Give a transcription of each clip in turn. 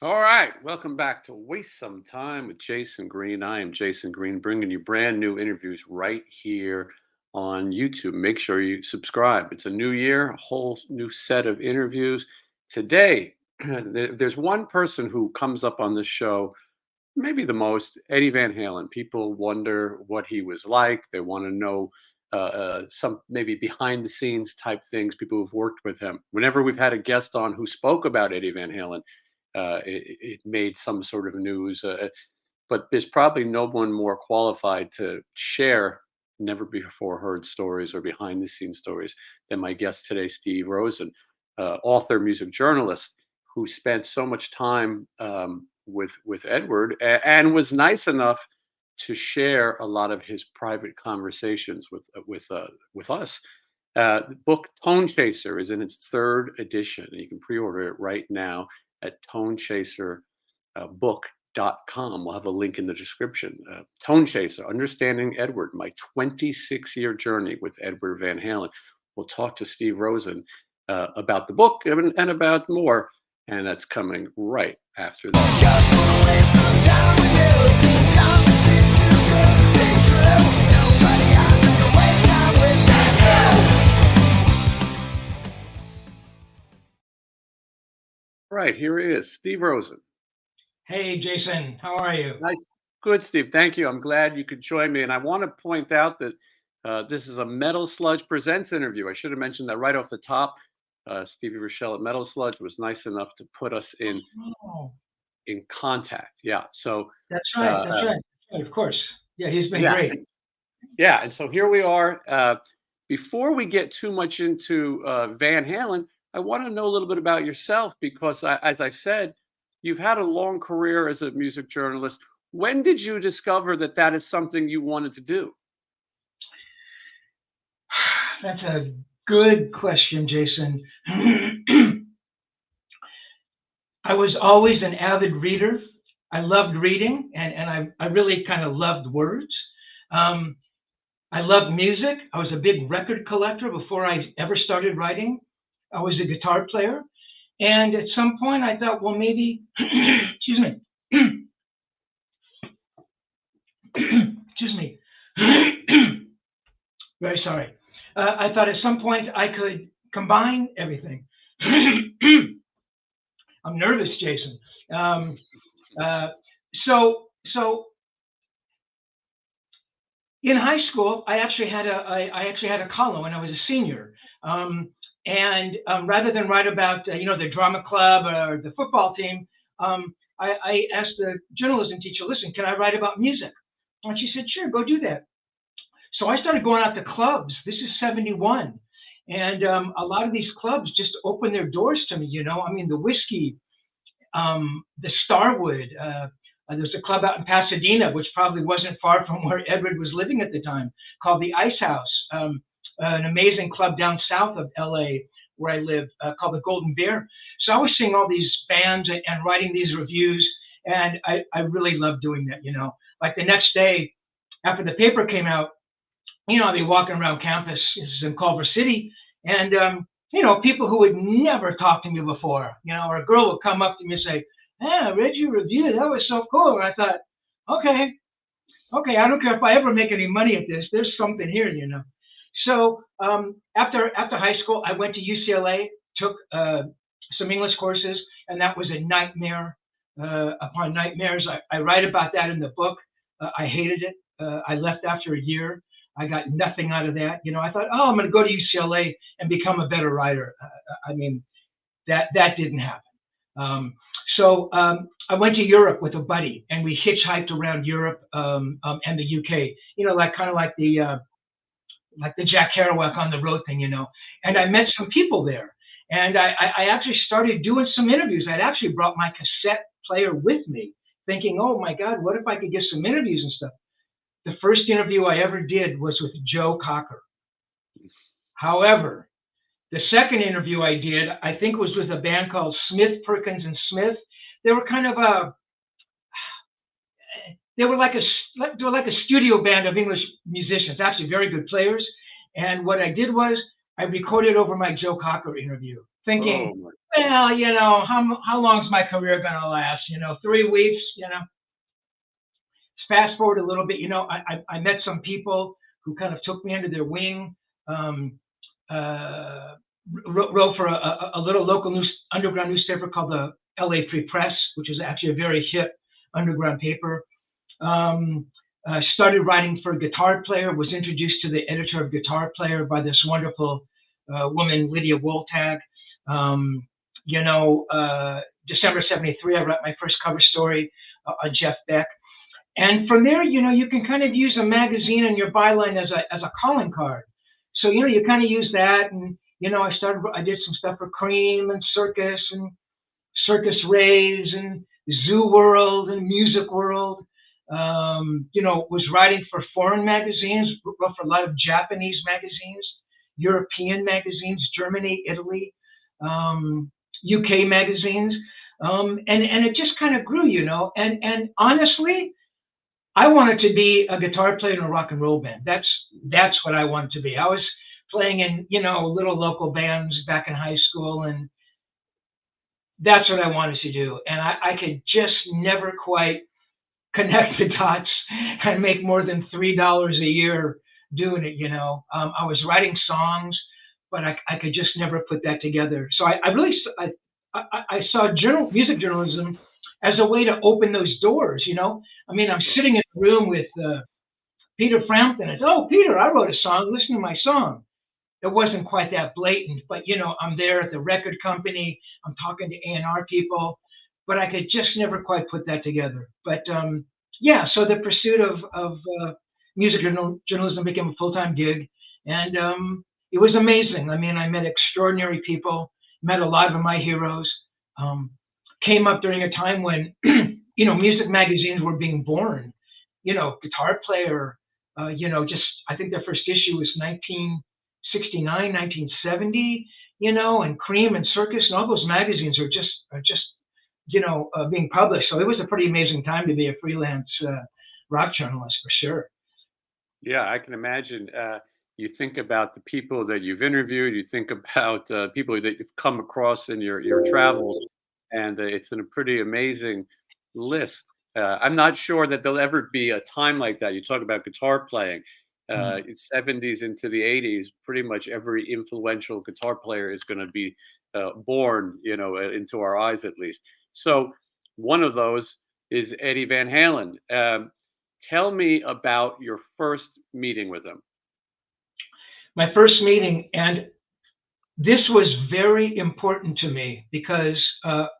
All right, welcome back to Waste Some Time with Jason Green. I am Jason Green, bringing you brand new interviews right here on YouTube. Make sure you subscribe. It's a new year, a whole new set of interviews. Today, there's one person who comes up on this show, maybe the most, Eddie Van Halen. People wonder what he was like. They want to know some maybe behind the scenes type things, people who've worked with him. Whenever we've had a guest on who spoke about Eddie Van Halen, it made some sort of news. But there's probably no one more qualified to share never before heard stories or behind the scenes stories than my guest today, Steve Rosen, author, music journalist, who spent so much time with Edward and was nice enough to share a lot of his private conversations with us. The book Tone Chaser is in its third edition. You can pre-order it right now at tonechaserbook.com. We'll have a link in the description. Tone Chaser, Understanding Edward, my 26-year journey with Edward Van Halen. We'll talk to Steve Rosen about the book and about more, and that's coming right after that. Just wanna waste some time with you. Sometimes it seems too good to be true. Nobody I'd rather waste time with than you. Right, here he is, Steve Rosen. Hey, Jason, how are you? Nice. Good, Steve. Thank you. I'm glad you could join me. And I want to point out that this is a Metal Sludge Presents interview. I should have mentioned that right off the top. Stevie Rochelle at Metal Sludge was nice enough to put us Oh, in contact. Yeah. So that's right. That's right. That's right. Of course. Yeah, he's been yeah, great. yeah. And so here we are. Before we get too much into Van Halen, I want to know a little bit about yourself because, as I said, you've had a long career as a music journalist. When did you discover that that is something you wanted to do? That's a good question, Jason. I was always an avid reader. I loved reading, and I really kind of loved words. Um, I loved music. I was a big record collector before I ever started writing. I was a guitar player. And at some point, I thought, well, maybe, excuse me, excuse me, very sorry. I thought at some point I could combine everything. I'm nervous, Jason. Uh, so in high school, I actually had a column when I was a senior. And rather than write about the drama club or the football team, I asked the journalism teacher, "Listen, can I write about music?" And she said, "Sure, go do that." So I started going out to clubs. This is '71, and a lot of these clubs just opened their doors to me. I mean, the Whiskey, the Starwood. There's a club out in Pasadena, which probably wasn't far from where Edward was living at the time, called the Ice House. An amazing club down south of LA where I live, called the Golden Bear. So I was seeing all these bands and writing these reviews, and I really loved doing that. Like the next day after the paper came out, I'd be walking around campus. This is in Culver City, and people who would never talked to me before, or a girl would come up to me and say, "Hey, I read your review. That was so cool." And I thought, okay, I don't care if I ever make any money at this. There's something here. So after high school, I went to UCLA, took some English courses, and that was a nightmare upon nightmares. I write about that in the book. I hated it. I left after a year. I got nothing out of that. I thought, oh, I'm going to go to UCLA and become a better writer. I mean, that didn't happen. So I went to Europe with a buddy, and we hitchhiked around Europe and the UK. Like the Jack Kerouac on the road thing. And I met some people there, and I actually started doing some interviews. I'd actually brought my cassette player with me, thinking, oh my God, what if I could get some interviews and stuff? The first interview I ever did was with Joe Cocker. However, the second interview I did, I think, was with a band called Smith, Perkins and Smith. They were kind of they were like a studio band of English musicians, actually very good players. And what I did was I recorded over my Joe Cocker interview. thinking, Oh my. well, how long is my career going to last? 3 weeks. Fast forward a little bit. I met some people who kind of took me under their wing. Um, uh, wrote for a little local underground newspaper called the LA Free Press, which is actually a very hip underground paper. Started writing for Guitar Player, was introduced to the editor of Guitar Player by this wonderful woman, Lydia Woltag. December 73, I wrote my first cover story on Jeff Beck. And from there, you can kind of use a magazine in your byline as a calling card. So, you kind of use that. And, I did some stuff for Cream and Circus Rays and Zoo World and Music World. Was writing for foreign magazines, wrote for a lot of Japanese magazines, European magazines, Germany, Italy, UK magazines. And it just kind of grew, and honestly, I wanted to be a guitar player in a rock and roll band. That's what I wanted to be. I was playing in, little local bands back in high school, and that's what I wanted to do. And I could just never quite connect the dots and make more than $3 a year doing it. I was writing songs, but I could just never put that together. So I saw music journalism as a way to open those doors. I'm sitting in a room with Peter Frampton. It's, oh, Peter, I wrote a song. Listen to my song. It wasn't quite that blatant, but I'm there at the record company. I'm talking to A&R people, but I could just never quite put that together. But so the pursuit of music journalism became a full-time gig, and it was amazing. I met extraordinary people, met a lot of my heroes. Came up during a time when music magazines were being born. Guitar Player. I think their first issue was 1969, 1970. And Cream and Circus and all those magazines are just being published. So it was a pretty amazing time to be a freelance rock journalist for sure. Yeah, I can imagine. You think about the people that you've interviewed. You think about people that you've come across in your travels, and it's a pretty amazing list. I'm not sure that there'll ever be a time like that. You talk about guitar playing, Mm. 70s into the 80s. Pretty much every influential guitar player is going to be born, into our eyes at least. So one of those is Eddie Van Halen. Tell me about your first meeting with him. My first meeting, and this was very important to me because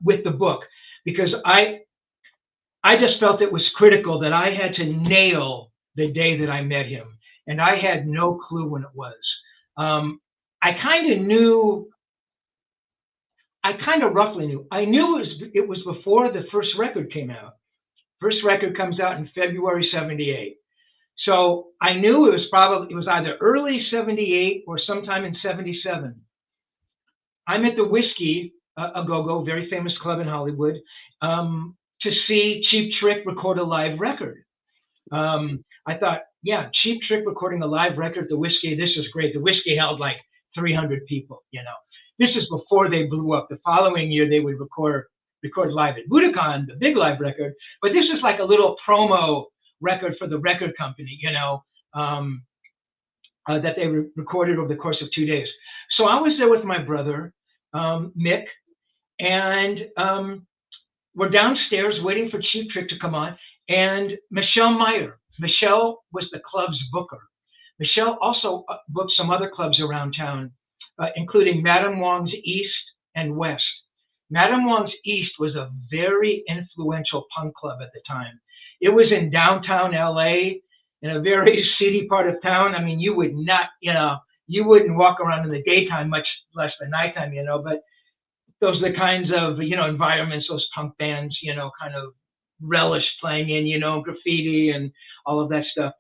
with the book, because I just felt it was critical that I had to nail the day that I met him, and I had no clue when it was. I kind of knew. I kind of roughly knew. I knew it was before the first record came out. First record comes out in February '78. So I knew it was either early '78 or sometime in '77. I'm at the Whiskey, a go-go, very famous club in Hollywood, to see Cheap Trick record a live record. I thought, yeah, Cheap Trick recording a live record at the Whiskey, this is great. The Whiskey held like 300 people, This is before they blew up. The following year, they would record live at Budokan, the big live record. But this is like a little promo record for the record company, that they recorded over the course of 2 days. So I was there with my brother, Mick, and we're downstairs waiting for Cheap Trick to come on, and Michelle Meyer. Michelle was the club's booker. Michelle also booked some other clubs around town, including Madame Wong's East and West. Madame Wong's East was a very influential punk club at the time. It was in downtown LA, in a very seedy part of town. You would not, you wouldn't walk around in the daytime, much less the nighttime, but those are the kinds of, environments those punk bands, kind of relish playing in, graffiti and all of that stuff.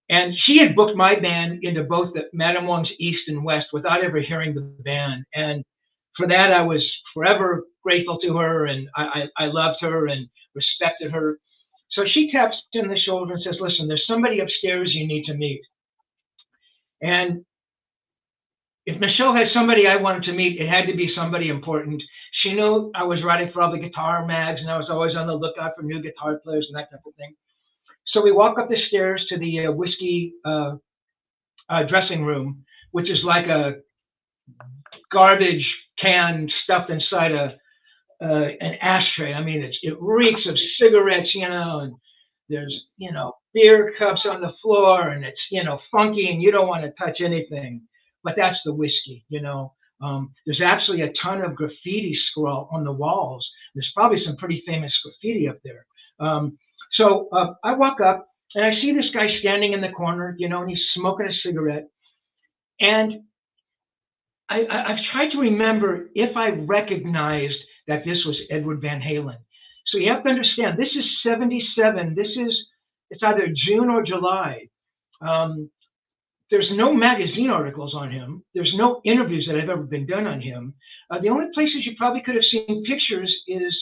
And she had booked my band into both the Madame Wong's East and West without ever hearing the band. And for that, I was forever grateful to her, and I loved her and respected her. So she taps him on the shoulder and says, listen, there's somebody upstairs you need to meet. And if Michelle had somebody I wanted to meet, it had to be somebody important. She knew I was writing for all the guitar mags, and I was always on the lookout for new guitar players and that type of thing. So we walk up the stairs to the whiskey dressing room, which is like a garbage can stuffed inside an ashtray. I mean, it reeks of cigarettes, and there's beer cups on the floor, and it's funky, and you don't want to touch anything. But that's the whiskey. There's actually a ton of graffiti scrawl on the walls. There's probably some pretty famous graffiti up there. So I walk up and I see this guy standing in the corner, and he's smoking a cigarette. And I've tried to remember if I recognized that this was Edward Van Halen. So you have to understand, this is 77. It's either June or July. There's no magazine articles on him. There's no interviews that have ever been done on him. The only places you probably could have seen pictures is,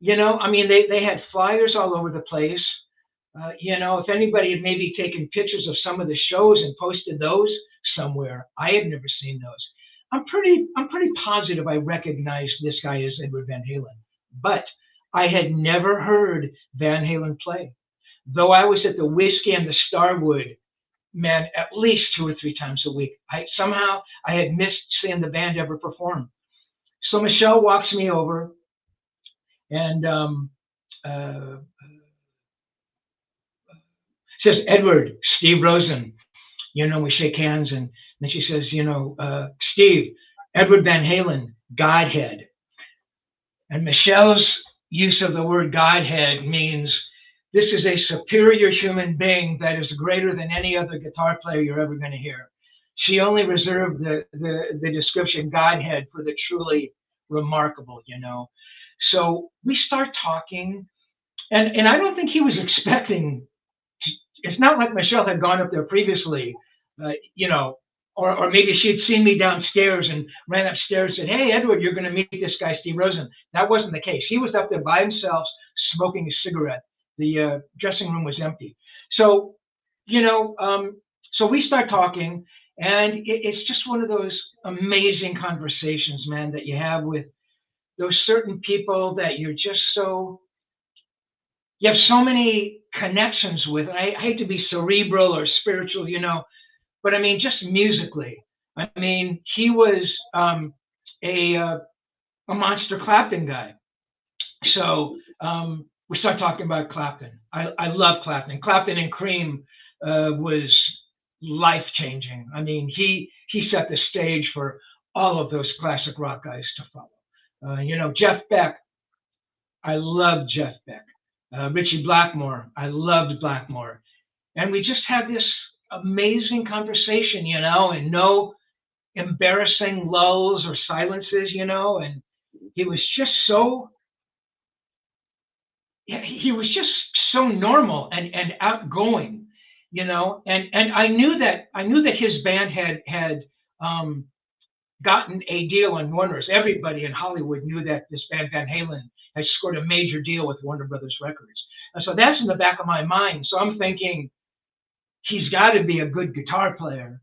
they had flyers all over the place. If anybody had maybe taken pictures of some of the shows and posted those somewhere, I had never seen those. I'm pretty positive I recognized this guy as Edward Van Halen, but I had never heard Van Halen play. Though I was at the Whiskey and the Starwood, man, at least 2 or 3 times a week. Somehow I had missed seeing the band ever perform. So Michelle walks me over and says, "Edward, Steve Rosen." We shake hands, and then she says, "Steve, Edward Van Halen, Godhead." And Michelle's use of the word Godhead means this is a superior human being that is greater than any other guitar player you're ever going to hear. She only reserved the description Godhead for the truly remarkable. So we start talking, and I don't think he was expecting. It's not like Michelle had gone up there previously, or maybe she had seen me downstairs and ran upstairs and said, "Hey, Edward, you're going to meet this guy, Steve Rosen." That wasn't the case. He was up there by himself smoking a cigarette. The dressing room was empty. So, so we start talking, and it's just one of those amazing conversations, man, that you have with those certain people that you have so many connections with. I hate to be cerebral or spiritual, but I mean, just musically. I mean, he was a Monster Clapton guy. So we start talking about Clapton. I love Clapton. Clapton and Cream was life-changing. I mean, he set the stage for all of those classic rock guys to follow. Jeff Beck. I loved Jeff Beck. Richie Blackmore. I loved Blackmore. And we just had this amazing conversation, and no embarrassing lulls or silences, and he was just so normal and outgoing, and I knew that his band had gotten a deal on Warner's. Everybody in Hollywood knew that this band Van Halen had scored a major deal with Warner Brothers Records. And so that's in the back of my mind. So I'm thinking, he's got to be a good guitar player.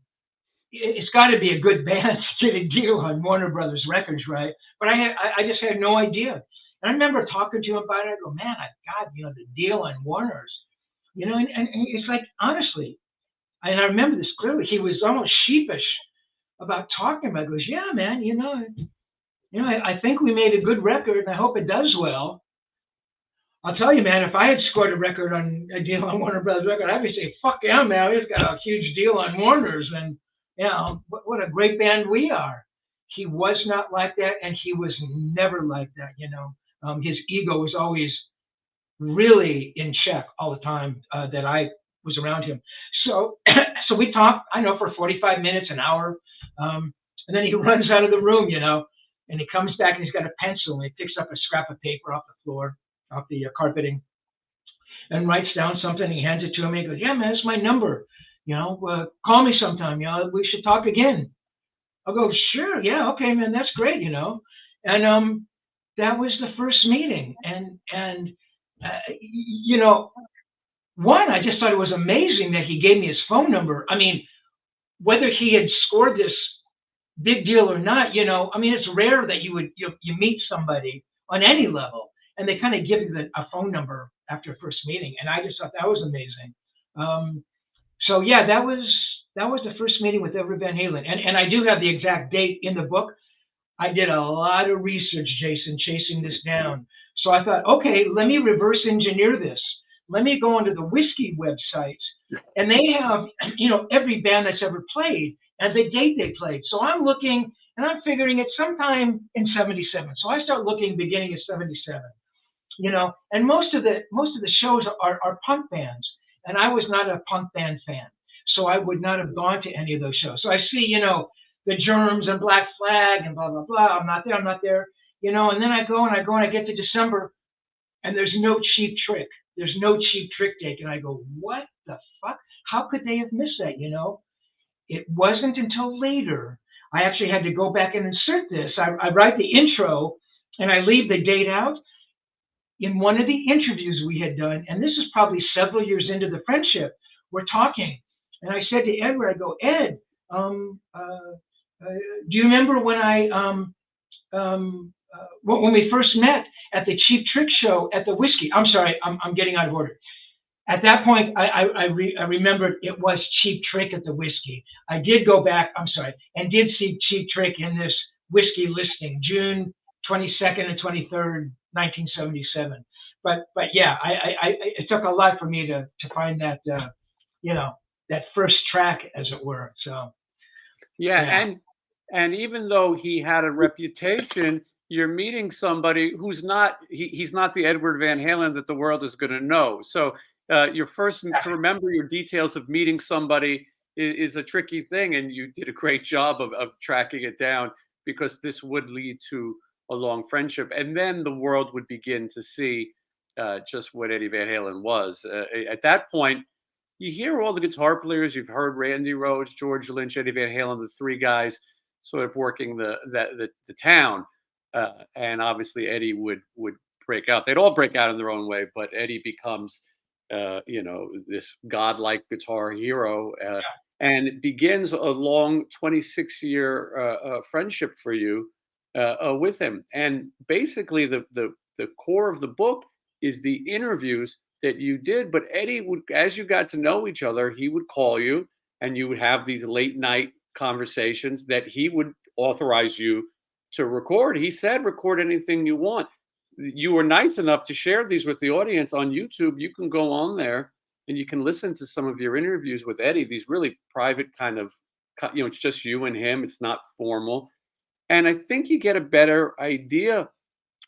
It's got to be a good band to get a deal on Warner Brothers Records, right? But I just had no idea. And I remember talking to him about it. I go, "Man, I got the deal on Warner's, and it's like, honestly, and I remember this clearly. He was almost sheepish about talking about it. He goes, "Yeah, man, I think we made a good record, and I hope it does well." I'll tell you, man, if I had scored a deal on Warner Brothers Record, I'd be saying, "Fuck yeah, man, we've got a huge deal on Warner's, and what a great band we are." He was not like that, and he was never like that. His ego was always really in check all the time that I was around him. So, so we talked, I know, for 45 minutes, an hour, and then he runs out of the room, and he comes back and he's got a pencil and he picks up a scrap of paper off the floor, off the carpeting, and writes down something. He hands it to me. He goes, "Yeah, man, it's my number. Call me sometime. We should talk again." I'll go, "Sure, yeah, okay, man, that's great." And that was the first meeting, and one, I just thought it was amazing that he gave me his phone number. I mean, whether he had scored this big deal or not, I mean, it's rare that you meet somebody on any level and they kind of give you a phone number after a first meeting, and I just thought that was amazing. Um, so yeah, that was the first meeting with Edward Van Halen, and I do have the exact date in the book. I did a lot of research, Jason, chasing this down. So I thought, okay, let me reverse engineer this. Let me go onto the whiskey websites, and they have, every band that's ever played and the date they played. So I'm looking and I'm figuring it's sometime in '77. So I start looking beginning of '77, and most of the shows are punk bands, and I was not a punk band fan, so I would not have gone to any of those shows. So I see, the Germs and Black Flag and blah blah blah. I'm not there. I'm not there. And then I get to December, and there's no Cheap Trick. There's no Cheap Trick date, and I go, what the fuck? How could they have missed that? It wasn't until later I actually had to go back and insert this. I write the intro, and I leave the date out. In one of the interviews we had done, and this is probably several years into the friendship, we're talking, and I said to Edward, I go, Ed, do you remember when when we first met at the Cheap Trick show at the Whiskey? I'm sorry, I'm getting out of order. At that point, I remembered it was Cheap Trick at the Whiskey. I did go back, I'm sorry, and did see Cheap Trick in this Whiskey listing, June 22nd and 23rd, 1977. But yeah, it took a lot for me to find that, that first track, as it were. So Yeah, yeah. and even though he had a reputation, you're meeting somebody who's not he's not the Edward Van Halen that the world is going to know. So your first to remember your details of meeting somebody is a tricky thing, and you did a great job of tracking it down because this would lead to a long friendship, and then the world would begin to see just what Eddie Van Halen was. At that point, you hear all the guitar players. You've heard Randy Rhoads, George Lynch, Eddie Van Halen, the three guys sort of working the town, and obviously Eddie would break out. They'd all break out in their own way, but Eddie becomes this godlike guitar hero, and it begins a long 26-year friendship for you with him. And basically, the core of the book is the interviews that you did. But Eddie would, as you got to know each other, he would call you, and you would have these late night conversations that he would authorize you to record. He said, record anything you want. You were nice enough to share these with the audience on YouTube. You can go on there and you can listen to some of your interviews with Eddie, these really private kind of, it's just you and him. It's not formal. And I think you get a better idea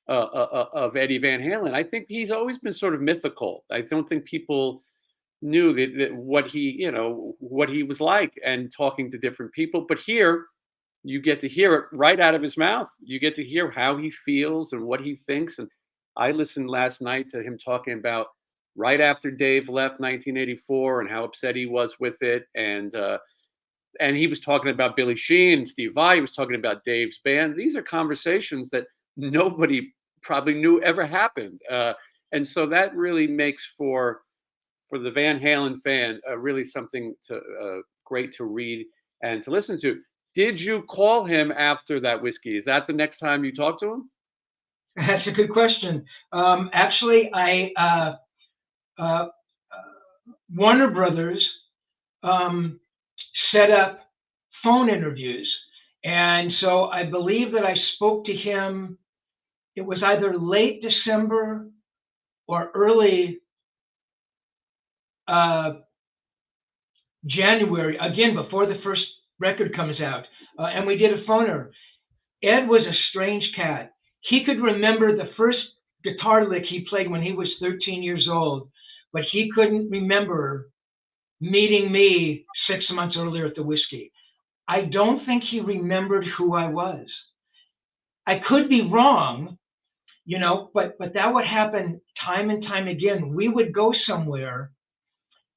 of Eddie Van Halen. I think he's always been sort of mythical. I don't think people knew that what what he was like, and talking to different people. But here, you get to hear it right out of his mouth. You get to hear how he feels and what he thinks. And I listened last night to him talking about right after Dave left 1984 and how upset he was with it. And he was talking about Billy Sheehan and Steve Vai. He was talking about Dave's band. These are conversations that nobody probably knew ever happened. And so that really makes for the Van Halen fan really something to great to read and to listen to. Did you call him after that whiskey? Is that the next time you talk to him? That's a good question. Actually, Warner Brothers set up phone interviews. And so I believe that I spoke to him, it was either late December or early January, again, before the first record comes out. And we did a phoner. Ed was a strange cat. He could remember the first guitar lick he played when he was 13 years old, but he couldn't remember meeting me 6 months earlier at the Whiskey. I don't think he remembered who I was. I could be wrong, but that would happen time and time again. We would go somewhere,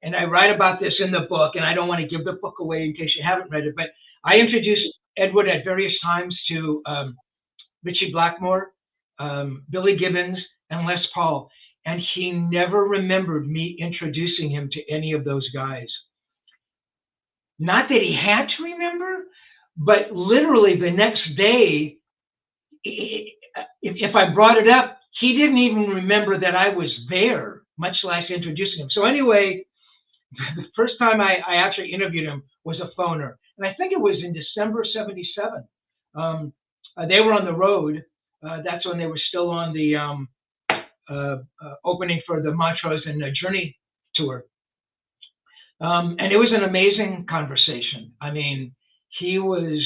and I write about this in the book, and I don't want to give the book away in case you haven't read it, but I introduced Edward at various times to Ritchie Blackmore, Billy Gibbons, and Les Paul, and he never remembered me introducing him to any of those guys. not that he had to remember, but literally the next day, if I brought it up, he didn't even remember that I was there, much less introducing him. So anyway, the first time I actually interviewed him was a phoner, and I think it was in December '77. They were on the road. That's when they were still on the opening for the Montrose and Journey tour. And it was an amazing conversation. I mean, he was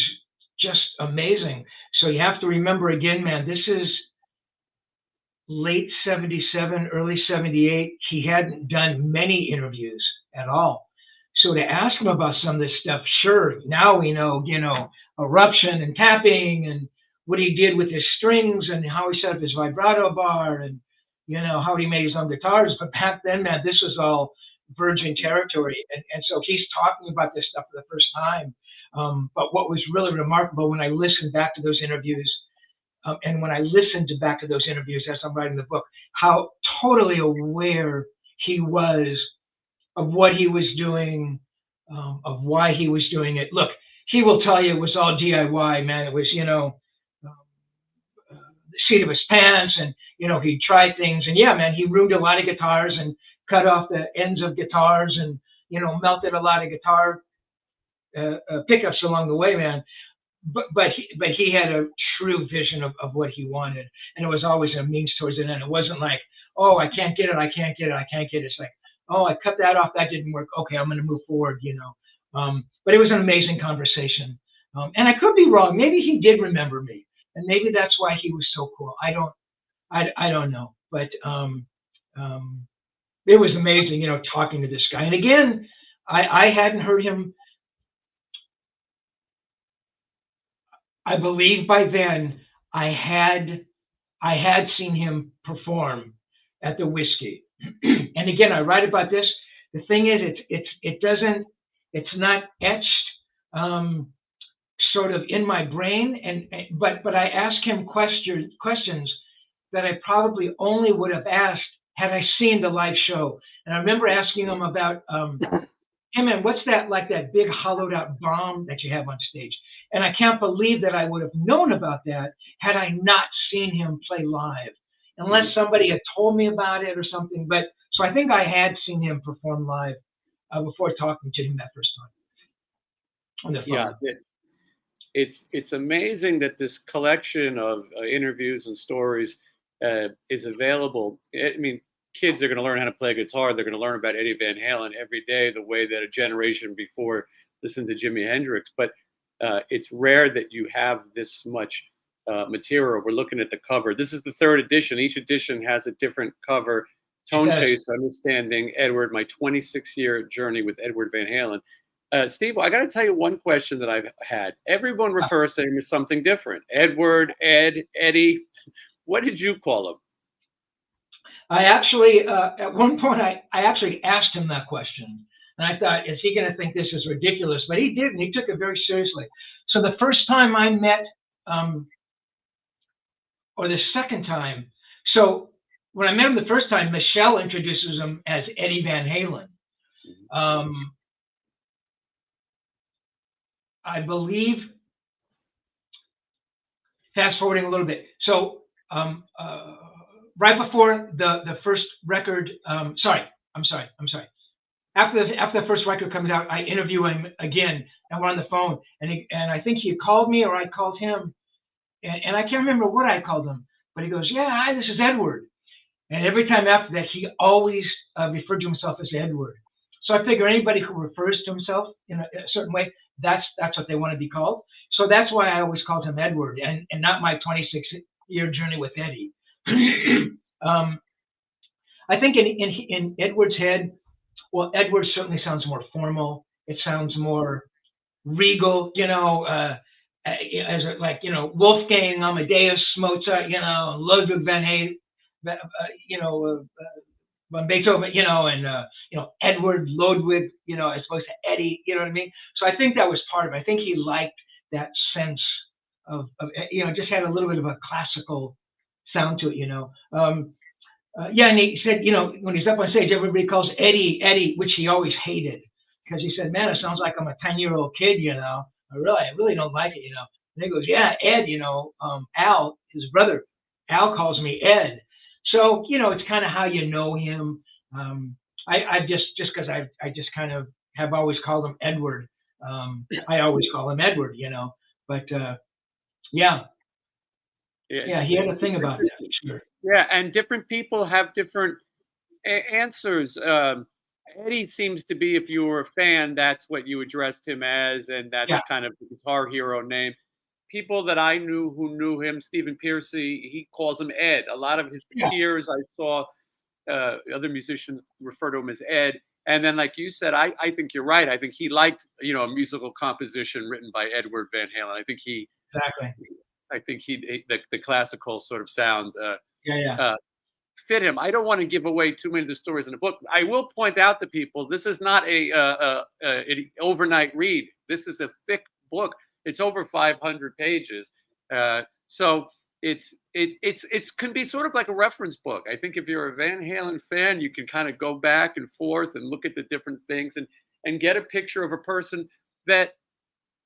just amazing. So you have to remember again, man, this is late '77, early '78. He hadn't done many interviews at all. So to ask him about some of this stuff, sure, now we know, eruption and tapping and what he did with his strings and how he set up his vibrato bar and, how he made his own guitars. But back then, man, this was all virgin territory. And so he's talking about this stuff for the first time. But what was really remarkable when I listened back to those interviews, and when I listened back to those interviews as I'm writing the book, how totally aware he was of what he was doing, of why he was doing it. Look, he will tell you it was all DIY, man. It was, the seat of his pants, and he tried things, and yeah, man, he ruined a lot of guitars and cut off the ends of guitars, and melted a lot of guitar pickups along the way, man. But he had a true vision of what he wanted, and it was always a means towards an end. It wasn't like, oh, I can't get it, I can't get it, I can't get it. It's like, oh, I cut that off, that didn't work. Okay, I'm going to move forward, But it was an amazing conversation, and I could be wrong. Maybe he did remember me, and maybe that's why he was so cool. I don't know, but it was amazing, talking to this guy. And again, I hadn't heard him. I believe by then I had seen him perform at the Whiskey. And again, I write about this. The thing is, it's not etched sort of in my brain, but I ask him questions that I probably only would have asked had I seen the live show. And I remember asking him about, hey man, what's that, like that big hollowed out bomb that you have on stage? And I can't believe that I would have known about that had I not seen him play live, unless somebody had told me about it or something. But so I think I had seen him perform live before talking to him that first time on the phone. Yeah, it's amazing that this collection of interviews and stories is available. I mean, kids are going to learn how to play guitar. They're going to learn about Eddie Van Halen every day, the way that a generation before listened to Jimi Hendrix. But it's rare that you have this much material. We're looking at the cover. This is the third edition. Each edition has a different cover. Tone Chaser, Understanding Edward, my 26-year journey with Edward Van Halen. Steve, I got to tell you one question that I've had. Everyone refers to him as something different. Edward, Ed, Eddie. What did you call him? I actually, at one point, I actually asked him that question. And I thought, is he going to think this is ridiculous? But he didn't. He took it very seriously. So the first time I met, or the second time, so when I met him the first time, Michelle introduces him as Eddie Van Halen. I believe, fast forwarding a little bit. So right before the first record, I'm sorry. After the first record comes out, I interview him again, and we're on the phone, and I think he called me or I called him, and I can't remember what I called him, but he goes, "Yeah, hi, this is Edward." And every time after that, he always referred to himself as Edward. So I figure anybody who refers to himself in a certain way, that's what they want to be called. So that's why I always called him Edward, and not my 26-year journey with Eddie. I think in Edward's head, well, Edward certainly sounds more formal. It sounds more regal, as like, Wolfgang Amadeus Mozart, Ludwig van Halen, Van Beethoven, and Edward Ludwig, as opposed to Eddie, you know what I mean? So I think that was part of it. I think he liked that sense of just had a little bit of a classical sound to it, yeah, and he said, when he's up on stage, everybody calls Eddie, which he always hated. because he said, "Man, it sounds like I'm a 10-year-old kid, you know. I really don't like it, you know." And he goes, "Yeah, Ed, you know, Al, his brother, Al calls me Ed." So, you know, it's kind of how you know him. I just because I just kind of have always called him Edward. I always call him Edward, you know. But yeah, Yeah, yeah, he had a it's thing about that. interesting. Sure. Yeah, and different people have different answers. Eddie seems to be, if you were a fan, that's what you addressed him as, and Yeah, that's kind of the guitar hero name. People that I knew who knew him, Stephen Piercy, he calls him Ed. A lot of his yeah, peers I saw, other musicians refer to him as Ed. And then, like you said, I think you're right. I think he liked, a musical composition written by Edward Van Halen. exactly. I think the classical sort of sound Yeah, yeah, uh, fit him. I don't want to give away too many of the stories in the book. I will point out to people this is not an overnight read. This is a thick book. It's over 500 pages. So it's can be sort of like a reference book. I think if you're a Van Halen fan, you can kind of go back and forth and look at the different things and get a picture of a person that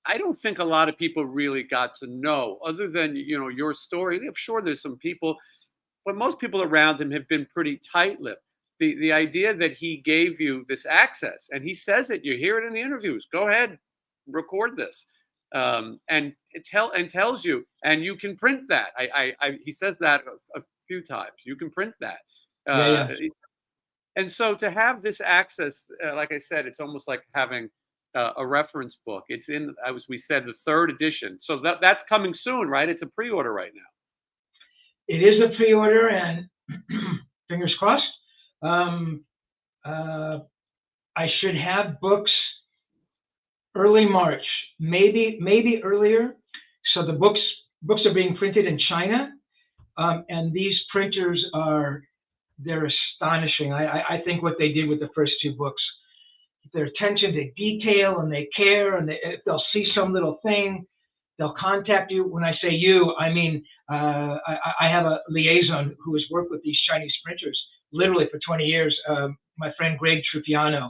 I don't think a lot of people really got to know, other than your story. I'm sure there's some people, but most people around him have been pretty tight-lipped. The idea that he gave you this access, and he says it, you hear it in the interviews. Go ahead, record this, and tells you, and you can print that. He says that a few times. You can print that, yeah, uh, yeah. and so to have this access, like I said, it's almost like having a reference book. It's in, as we said, the third edition. So that's coming soon, right? It's a pre-order right now. It is a pre-order, and fingers crossed. Um, uh, I should have books early March, maybe earlier. So the books are being printed in China, and these printers they're astonishing. I think what they did with the first two books, their attention to detail, and they care, and if they'll see some little thing, they'll contact you. When I say you, I mean I have a liaison who has worked with these Chinese printers literally for 20 years. My friend Greg Trupiano,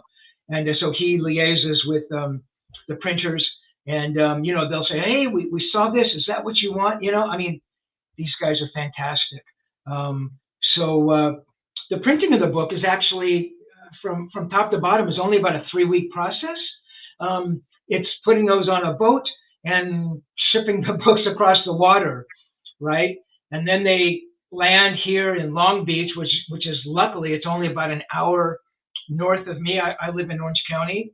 and so he liaises with the printers, and they'll say, "Hey, we saw this. Is that what you want?" I mean, these guys are fantastic. Um, so the printing of the book is actually from top to bottom is only about a 3-week process. It's putting those on a boat and shipping the books across the water, right? And then they land here in Long Beach, which is luckily it's only about an hour north of me. I live in Orange County,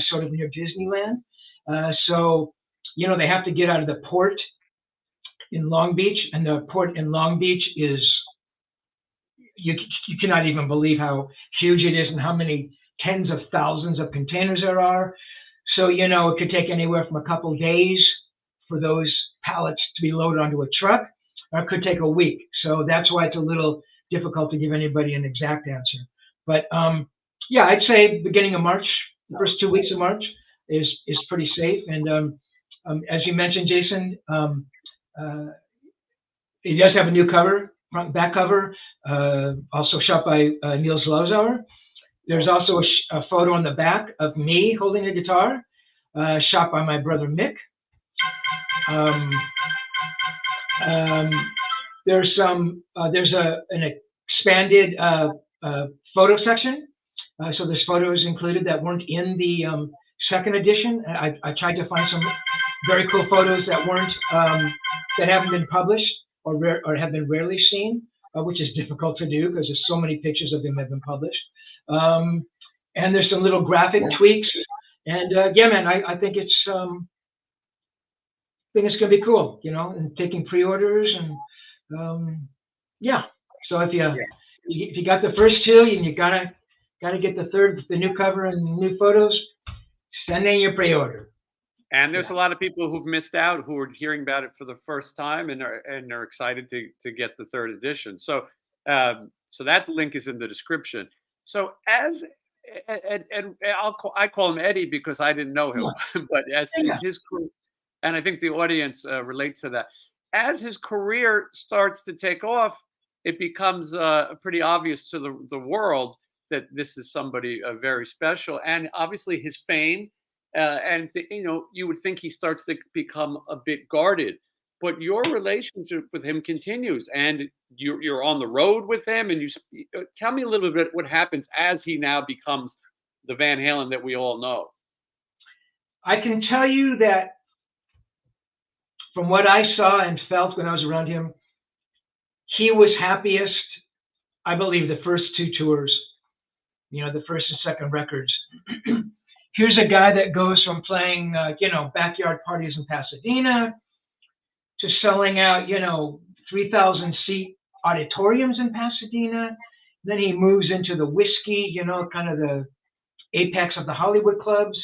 sort of near Disneyland. So they have to get out of the port in Long Beach, and the port in Long Beach is you cannot even believe how huge it is and how many tens of thousands of containers there are. So it could take anywhere from a couple of days for those pallets to be loaded onto a truck, or it could take a week. So that's why it's a little difficult to give anybody an exact answer. But yeah, I'd say beginning of March, first 2 weeks of March is pretty safe. And as you mentioned, Jason, it does have a new cover, front back cover, also shot by Niels Lozauer. There's also a photo on the back of me holding a guitar, shot by my brother Mick. Um, there's an expanded photo section. So there's photos included that weren't in the second edition. I tried to find some very cool photos that haven't been published or have been rarely seen, which is difficult to do because there's so many pictures of them have been published. And there's some little graphic tweaks. And yeah, man, I think it's going to be cool, and taking pre-orders and yeah. So if you got the first two and you gotta get the third, the new cover and new photos, send in your pre-order. And there's Yeah. a lot of people who've missed out who are hearing about it for the first time and are excited to get the third edition. So that link is in the description. So as and I call him Eddie because I didn't know him, Yeah. but as Yeah. his career, and I think the audience relates to that. As his career starts to take off, it becomes pretty obvious to the world that this is somebody very special, and obviously his fame, you would think he starts to become a bit guarded, but your relationship with him continues, and you're on the road with him, and tell me a little bit what happens as he now becomes the Van Halen that we all know. I can tell you that from what I saw and felt when I was around him, he was happiest, I believe, the first two tours, the first and second records. Here's a guy that goes from playing, backyard parties in Pasadena to selling out, 3,000 seat auditoriums in Pasadena. Then he moves into the whiskey, kind of the apex of the Hollywood clubs,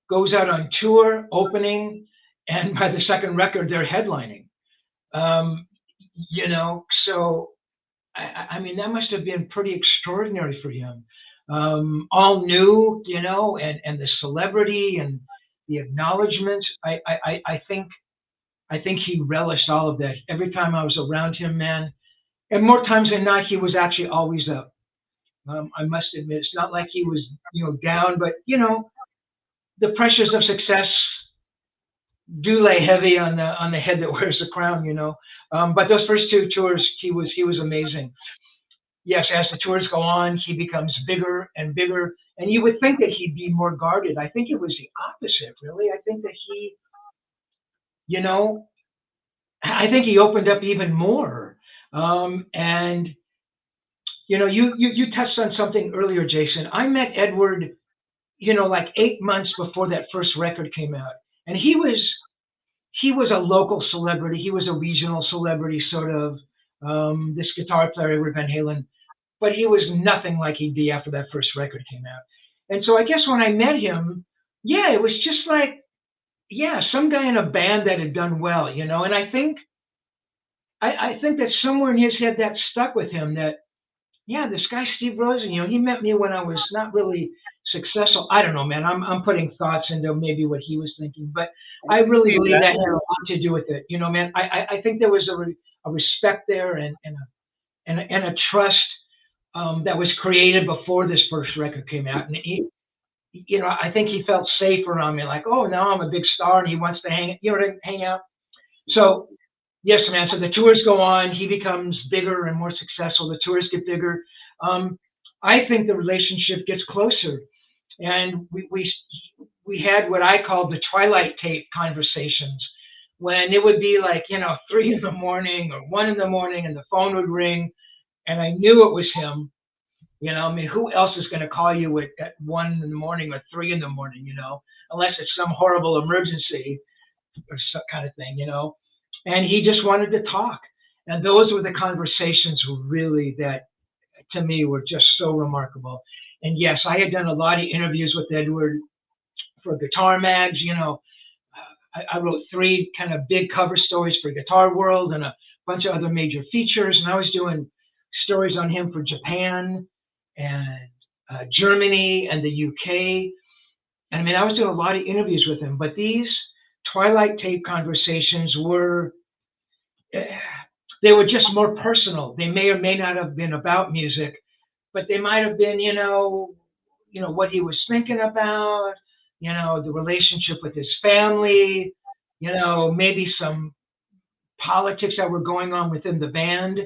goes out on tour, opening, and by the second record, they're headlining. So I mean, that must have been pretty extraordinary for him. All new, and the celebrity and the acknowledgement. I think he relished all of that. Every time I was around him, man, and more times than not, he was actually always up. I must admit, it's not like he was, down, but the pressures of success do lay heavy on the head that wears the crown, But those first two tours, he was amazing. Yes, as the tours go on, he becomes bigger and bigger, and you would think that he'd be more guarded. I think it was the opposite, really. I think that he, I think he opened up even more. And you touched on something earlier, Jason. I met Edward, like 8 months before that first record came out, and he was a local celebrity. He was a regional celebrity, sort of. This guitar player, Edward Van Halen, but he was nothing like he'd be after that first record came out. And so I guess when I met him, yeah, it was just like, yeah, some guy in a band that had done well, And I think that somewhere in his head that stuck with him. That, yeah, this guy Steve Rosen, he met me when I was not really successful. I don't know, man. I'm putting thoughts into maybe what he was thinking, but I really See believe that? that had a lot to do with it. Man, I think there was a respect there and a trust that was created before this first record came out. And he, I think he felt safe around me, like, oh, now I'm a big star and he wants to hang out. So yes, man. So the tours go on. He becomes bigger and more successful. The tours get bigger. I think the relationship gets closer, and we had what I call the twilight tape conversations, when it would be like 3 in the morning or 1 in the morning, and the phone would ring, and I knew it was him. I mean, who else is going to call you at 1 in the morning or 3 in the morning? Unless it's some horrible emergency or some kind of thing. And he just wanted to talk. And those were the conversations really that, to me, were just so remarkable. And yes, I had done a lot of interviews with Edward for Guitar Mags. I wrote 3 kind of big cover stories for Guitar World and a bunch of other major features. And I was doing stories on him for Japan and Germany and the UK. And I mean, I was doing a lot of interviews with him. But these twilight tape conversations were just more personal. They may or may not have been about music, but they might have been, what he was thinking about, the relationship with his family, maybe some politics that were going on within the band.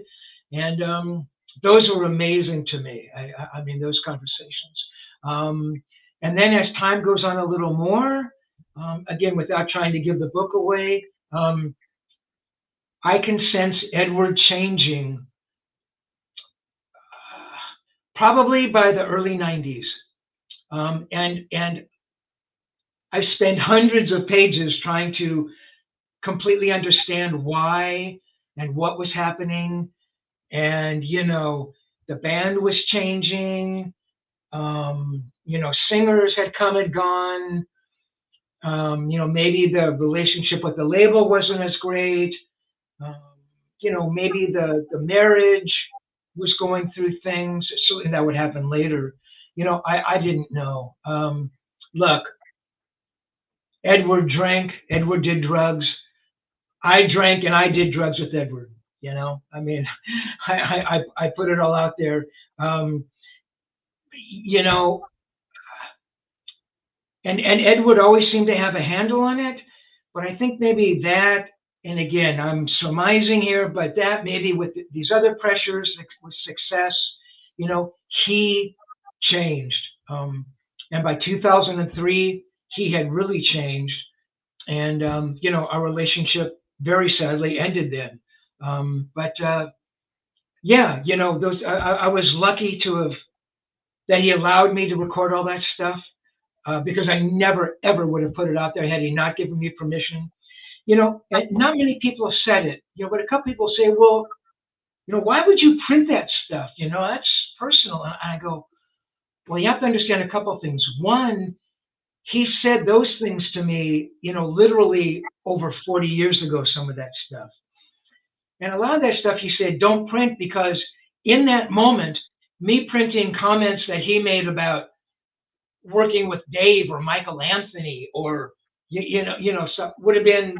And those were amazing to me. I mean, those conversations. And then as time goes on a little more, again, without trying to give the book away, I can sense Edward changing probably by the early 90s. And I've spent hundreds of pages trying to completely understand why and what was happening. And, the band was changing. Singers had come and gone. Maybe the relationship with the label wasn't as great. Maybe the marriage was going through things. Certainly that would happen later. I didn't know. Look, Edward drank, Edward did drugs. I drank and I did drugs with Edward. I mean, I put it all out there. you know, and Edward always seemed to have a handle on it, but I think maybe that, and again, I'm surmising here, but that maybe with these other pressures, with success, you know, he changed. And by 2003, he had really changed, and you know, our relationship very sadly ended then. But yeah, you know, those I was lucky to have that he allowed me to record all that stuff, because I never ever would have put it out there had he not given me permission. You know, and not many people have said it. You know, but a couple people say, "Well, you know, why would you print that stuff? You know, that's personal." And I go, "Well, you have to understand a couple of things. One, he said those things to me, you know, literally over 40 years ago. Some of that stuff, and a lot of that stuff he said, don't print because in that moment, me printing comments that he made about working with Dave or Michael Anthony or you know, so would have been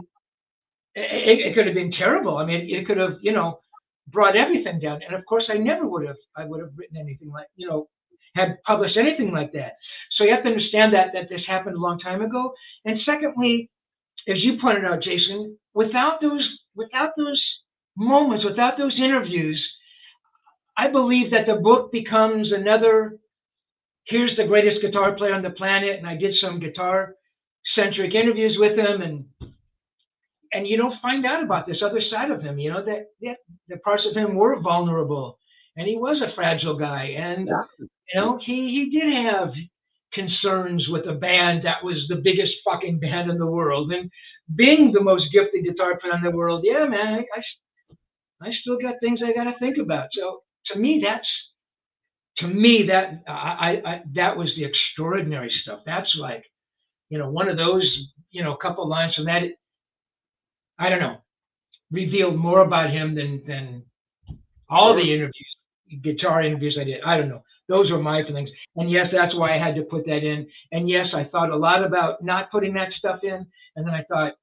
it could have been terrible. I mean, it could have, you know, brought everything down. And of course, I would have written anything like, you know, had published anything like that. So you have to understand that this happened a long time ago. And secondly, as you pointed out, Jason, without those moments, without those interviews, I believe that the book becomes another. Here's the greatest guitar player on the planet, and I did some guitar centric interviews with him, and you don't find out about this other side of him. You know that the parts of him were vulnerable, and he was a fragile guy, and Yeah. you know he did have concerns with a band that was the biggest fucking band in the world, and being the most gifted guitar player in the world. Yeah, man, I still got things I got to think about. So to me, that that was the extraordinary stuff. That's like, you know, one of those, you know, couple lines from that. I don't know, revealed more about him than all the Sure. interviews, guitar interviews I did. I don't know. Those were my feelings. And yes, that's why I had to put that in. And yes, I thought a lot about not putting that stuff in. And then I thought,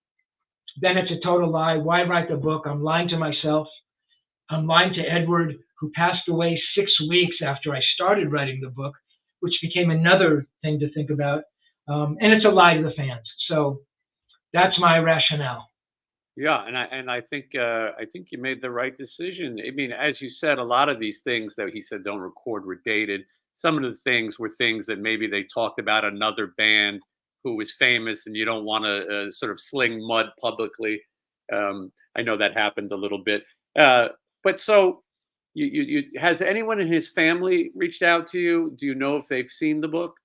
then it's a total lie. Why write the book? I'm lying to myself. I'm lying to Edward, who passed away 6 weeks after I started writing the book, which became another thing to think about. And it's a lie to the fans. So that's my rationale. Yeah, and I think you made the right decision. I mean, as you said, a lot of these things that he said don't record were dated. Some of the things were things that maybe they talked about another band who was famous, and you don't want to sort of sling mud publicly. I know that happened a little bit. Uh, but so, has anyone in his family reached out to you? Do you know if they've seen the book,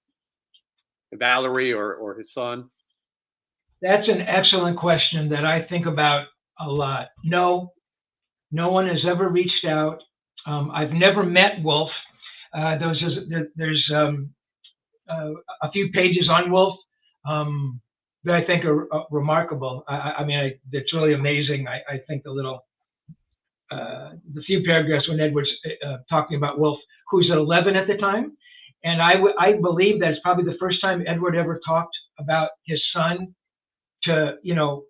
Valerie or his son? That's an excellent question that I think about a lot. No, no one has ever reached out. I've never met Wolf. There's a few pages on Wolf that I think are remarkable. I mean, it's really amazing. I think the few paragraphs when Edward's talking about Wolf, who's 11 at the time, and I believe that it's probably the first time Edward ever talked about his son to, you know,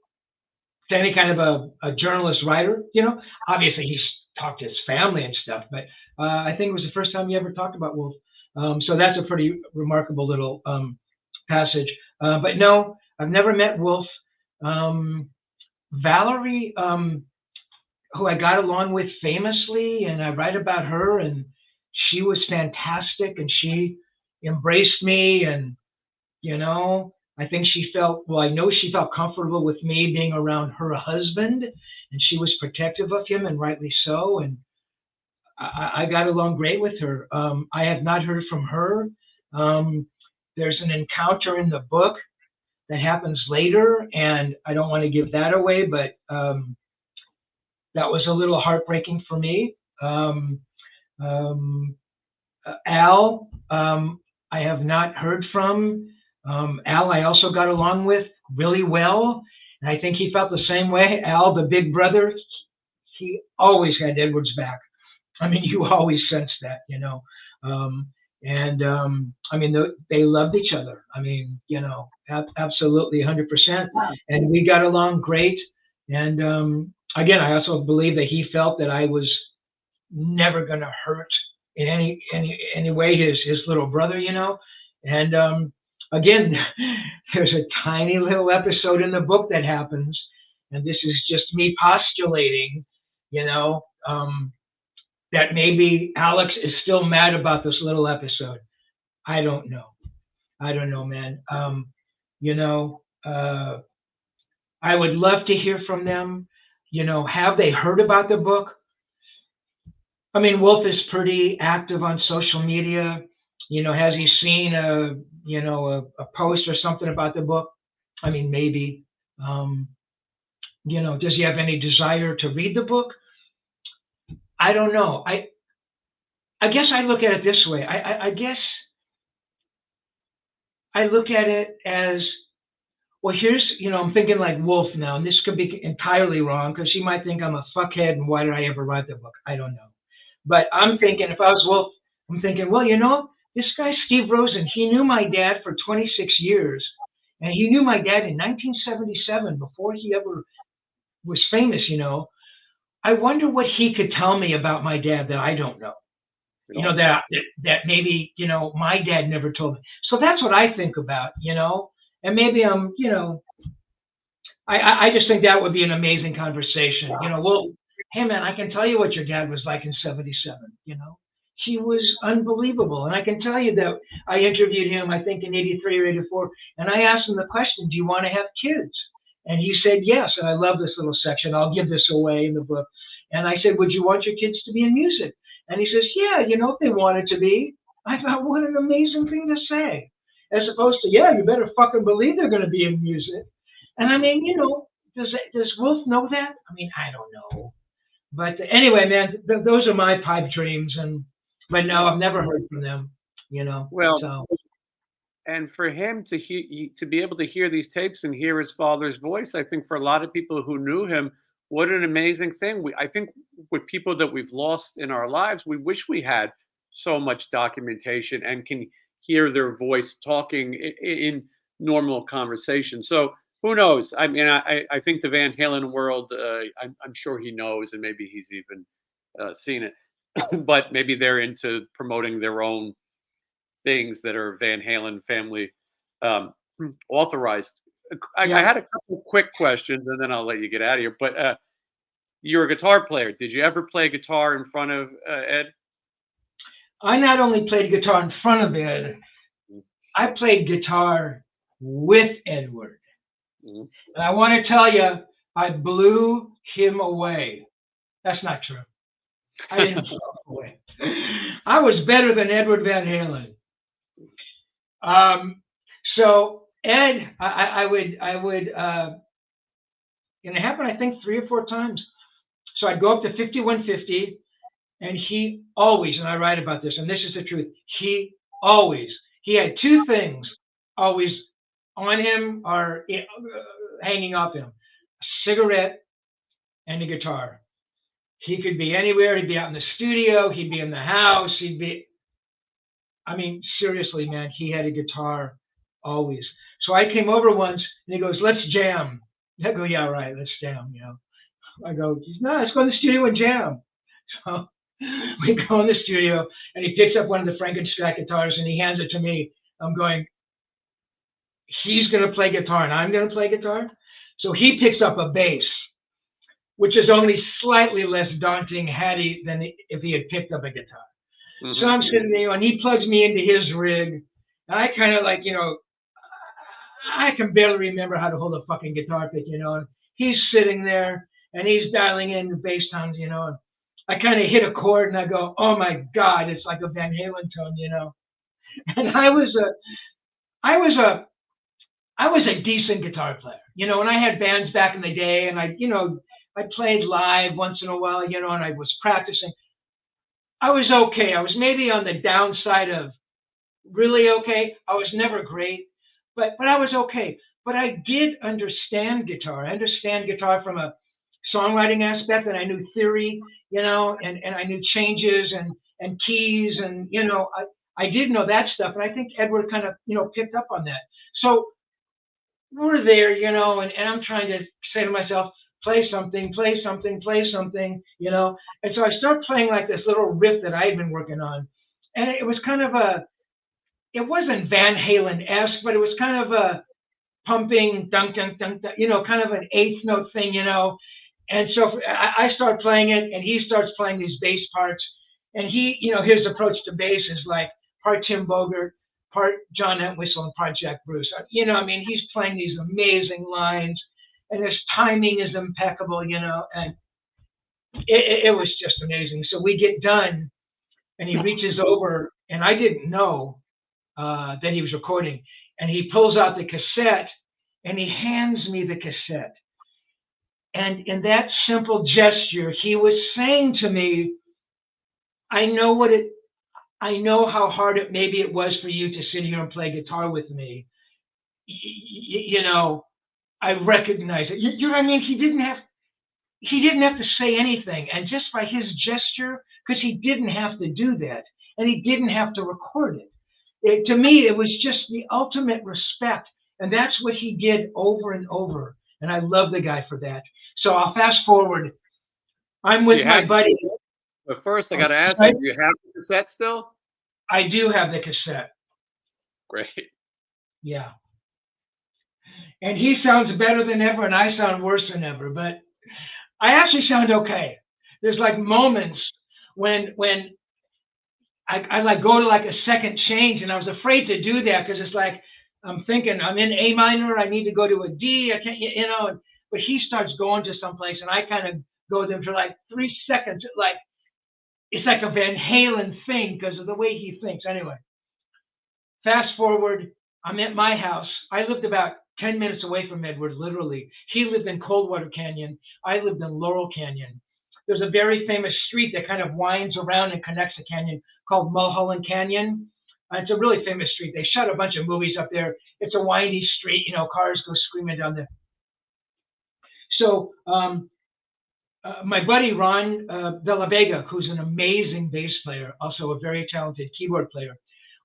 to any kind of a journalist writer. You know, obviously he's talked to his family and stuff, but I think it was the first time he ever talked about Wolf. So that's a pretty remarkable little passage. But no, I've never met Wolf. Valerie, who I got along with famously, and I write about her, and she was fantastic, and she embraced me, and you know, I think she felt, well, I know she felt comfortable with me being around her husband, and she was protective of him, and rightly so. And I got along great with her. I have not heard from her. There's an encounter in the book that happens later, and I don't want to give that away, but that was a little heartbreaking for me. Um, Al, I have not heard from. Al, I also got along with really well, and I think he felt the same way. Al, the big brother, he always had Edward's back. I mean, you always sensed that, you know. And I mean, they loved each other. I mean, you know, absolutely 100%. And we got along great. And again, I also believe that he felt that I was never going to hurt in any way his little brother, you know. And again, there's a tiny little episode in the book that happens, and this is just me postulating, you know, that maybe Alex is still mad about this little episode. I don't know. I don't know, man. You know, I would love to hear from them. You know, have they heard about the book? I mean, Wolf is pretty active on social media. You know, has he seen a post or something about the book? I mean, maybe. Um, you know, does he have any desire to read the book? I don't know. I guess I look at it this way. I guess I look at it as, well, here's, you know, I'm thinking like Wolf now, and this could be entirely wrong because she might think I'm a fuckhead and why did I ever write the book? I don't know. But I'm thinking, if I was Wolf, I'm thinking, well, you know, this guy, Steve Rosen, he knew my dad for 26 years. And he knew my dad in 1977 before he ever was famous, you know. I wonder what he could tell me about my dad that I don't know. You know, that maybe, you know, my dad never told me. So that's what I think about, you know. And maybe I'm, you know, I just think that would be an amazing conversation. You know, well, hey man, I can tell you what your dad was like in '77. You know, he was unbelievable, and I can tell you that I interviewed him, I think in '83 or '84, and I asked him the question, "Do you want to have kids?" And he said yes. And I love this little section. I'll give this away in the book. And I said, "Would you want your kids to be in music?" And he says, "Yeah, you know, if they wanted to be." I thought, what an amazing thing to say, as opposed to, "Yeah, you better fucking believe they're going to be in music." And I mean, you know, does Wolf know that? I mean, I don't know. But anyway, man, those are my pipe dreams. But no, I've never heard from them. You know, Well, so and for him to be able to hear these tapes and hear his father's voice, I think for a lot of people who knew him, what an amazing thing. I think with people that we've lost in our lives, we wish we had so much documentation and can hear their voice talking in normal conversation. So who knows? I mean, I think the Van Halen world, I'm sure he knows, and maybe he's even seen it, but maybe they're into promoting their own things that are Van Halen family um, authorized. I yeah. had a couple quick questions, and then I'll let you get out of here. But you're a guitar player. Did you ever play guitar in front of Ed? I not only played guitar in front of Ed, I played guitar with Edward. Mhm. And I want to tell you, I blew him away. That's not true. I didn't blow him away. I was better than Edward Van Halen. Um, so Ed, and it happened, I think, 3 or 4 times. So I'd go up to 5150, and he always, and I write about this, and this is the truth, he had two things always on him or hanging off him: a cigarette and a guitar. He could be anywhere. He'd be out in the studio. He'd be in the house. I mean, seriously, man, he had a guitar always. So I came over once, and he goes, "Let's jam." I go, "Yeah, right, let's jam." You know, I go, "No, let's go in the studio and jam." So we go in the studio, and he picks up one of the Frankenstrat guitars, and he hands it to me. I'm going, he's going to play guitar, and I'm going to play guitar. So he picks up a bass, which is only slightly less daunting than if he had picked up a guitar. So I'm sitting there, and he plugs me into his rig, and I kind of like, you know, I can barely remember how to hold a fucking guitar pick, you know. And he's sitting there, and he's dialing in the bass tones, you know. And I kind of hit a chord, and I go, "Oh my God, it's like a Van Halen tone," you know. And I was a decent guitar player, you know. And I had bands back in the day, and I played live once in a while, you know, and I was practicing. I was okay. I was maybe on the downside of really okay. I was never great, but I was okay. But I did understand guitar. I understand guitar from a songwriting aspect, and I knew theory, you know, and I knew changes and keys, and you know, I did know that stuff, and I think Edward kind of, you know, picked up on that. So we're there, you know, and I'm trying to say to myself, play something, play something, play something, you know. And so I start playing like this little riff that I had been working on, and it was kind of a, it wasn't Van Halen-esque, but it was kind of a pumping, dunk, dunk, dunk, dunk, you know, kind of an eighth note thing, you know. And so I start playing it, and he starts playing these bass parts. And he, you know, his approach to bass is like part Tim Bogert, part John Entwistle, and part Jack Bruce. You know, I mean, he's playing these amazing lines, and his timing is impeccable, you know, and it was just amazing. So we get done, and he reaches over, and I didn't know that he was recording, and he pulls out the cassette, and he hands me the cassette. And in that simple gesture, he was saying to me, I know what it, I know how hard it maybe it was for you to sit here and play guitar with me. You know, I recognize it. You know what I mean? He didn't have to say anything, and just by his gesture, because he didn't have to do that, and he didn't have to record it. To me, it was just the ultimate respect, and that's what he did over and over. And I love the guy for that. So I'll fast forward. I'm Do with you my have buddy. but first I Oh, gotta ask you, right? do you have the cassette still? I do have the cassette. Great. Yeah. And he sounds better than ever, and I sound worse than ever. But I actually sound okay. There's like moments when I like go to like a second change, and I was afraid to do that because it's like I'm thinking I'm in A minor, I need to go to a D, I can't, you know. But he starts going to someplace, and I kind of go there for like 3 seconds. Like it's like a Van Halen thing because of the way he thinks. Anyway, fast forward, I'm at my house. I lived about 10 minutes away from Edward, literally. He lived in Coldwater Canyon. I lived in Laurel Canyon. There's a very famous street that kind of winds around and connects the canyon called Mulholland Canyon. It's a really famous street. They shot a bunch of movies up there. It's a windy street, you know, cars go screaming down there. So my buddy Ron De La Vega, who's an amazing bass player, also a very talented keyboard player,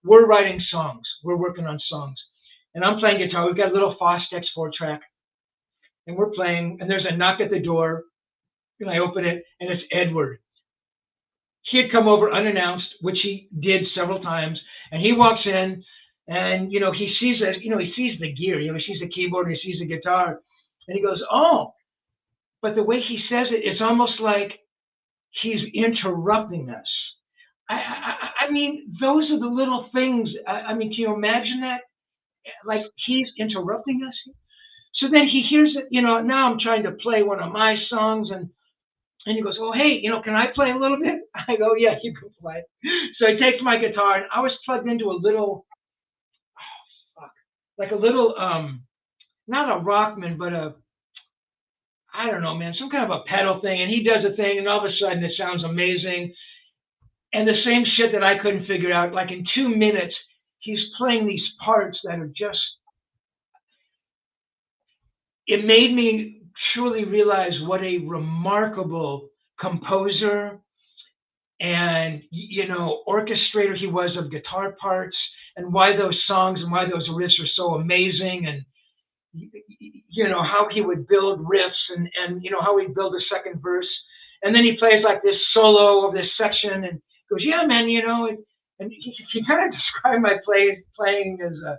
we're writing songs. We're working on songs. And I'm playing guitar. We've got a little Fostex 4-track, and we're playing, and there's a knock at the door, and I open it, and it's Edward. He had come over unannounced, which he did several times, and he walks in, and, you know, he sees it, you know, he sees the gear, you know, he sees the keyboard, he sees the guitar, and he goes, oh, but the way he says it, it's almost like he's interrupting us. I mean, those are the little things. I mean, can you imagine that? Like he's interrupting us. So then he hears it, you know, now I'm trying to play one of my songs, and he goes, oh, hey, you know, can I play a little bit? I go, yeah, you can play. So he takes my guitar, and I was plugged into a little, oh, fuck, like a little, not a Rockman, but I don't know, man, some kind of a pedal thing. And he does a thing, and all of a sudden it sounds amazing. And the same shit that I couldn't figure out, like in 2 minutes, he's playing these parts that are just, it made me truly realize what a remarkable composer and, you know, orchestrator he was of guitar parts, and why those songs and why those riffs are so amazing, and, you know, how he would build riffs, and you know, how he'd build a second verse. And then he plays like this solo of this section and goes, yeah, man, you know, and he kind of described my playing as a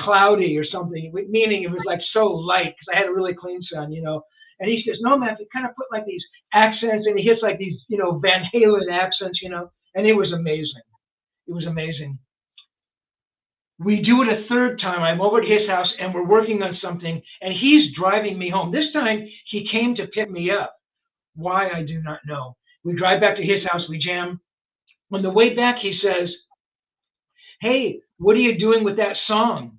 cloudy or something, meaning it was like so light because I had a really clean sound, you know. And he says, no, man, he kind of put like these accents, and he hits like these, you know, Van Halen accents, you know, and it was amazing. It was amazing. We do it a third time. I'm over at his house, and we're working on something, and he's driving me home. This time, he came to pick me up. Why, I do not know. We drive back to his house. We jam. On the way back, he says, hey, what are you doing with that song?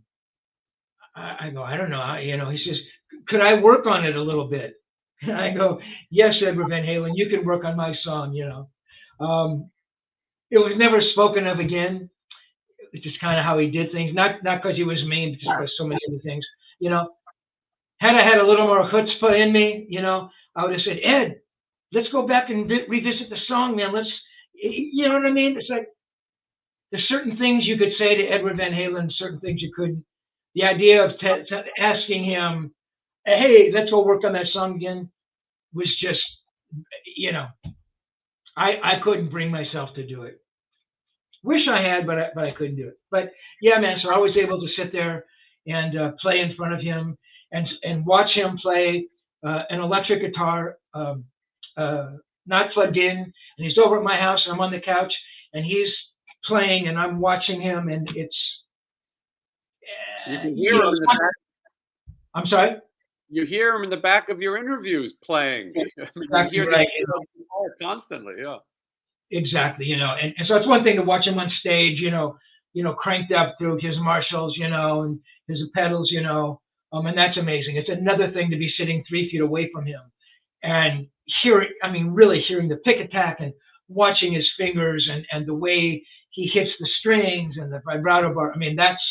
I go, I don't know. You know, he says, could I work on it a little bit? And I go, yes, Edward Van Halen, you can work on my song, you know. It was never spoken of again. It's just kind of how he did things. Not because he was mean, but just because so many other things. You know, had I had a little more chutzpah in me, you know, I would have said, Ed, let's go back and revisit the song, man. Let's, you know what I mean? It's like there's certain things you could say to Edward Van Halen, certain things you couldn't. The idea of asking him, hey, let's go work on that song again. was just, you know, I couldn't bring myself to do it. Wish I had, but I couldn't do it. But yeah, man. So I was able to sit there and play in front of him and watch him play an electric guitar, not plugged in, and he's over at my house, and I'm on the couch, and he's playing, and I'm watching him, and it's You can hear you know, him in the back. I'm sorry. You hear him in the back of your interviews playing. I mean, you Exactly hear right. these constantly. Yeah. Exactly, and so it's one thing to watch him on stage, cranked up through his Marshalls, and his pedals, and that's amazing. It's another thing to be sitting 3 feet away from him and really hearing the pick attack and watching his fingers and the way he hits the strings and the vibrato bar. I mean, that's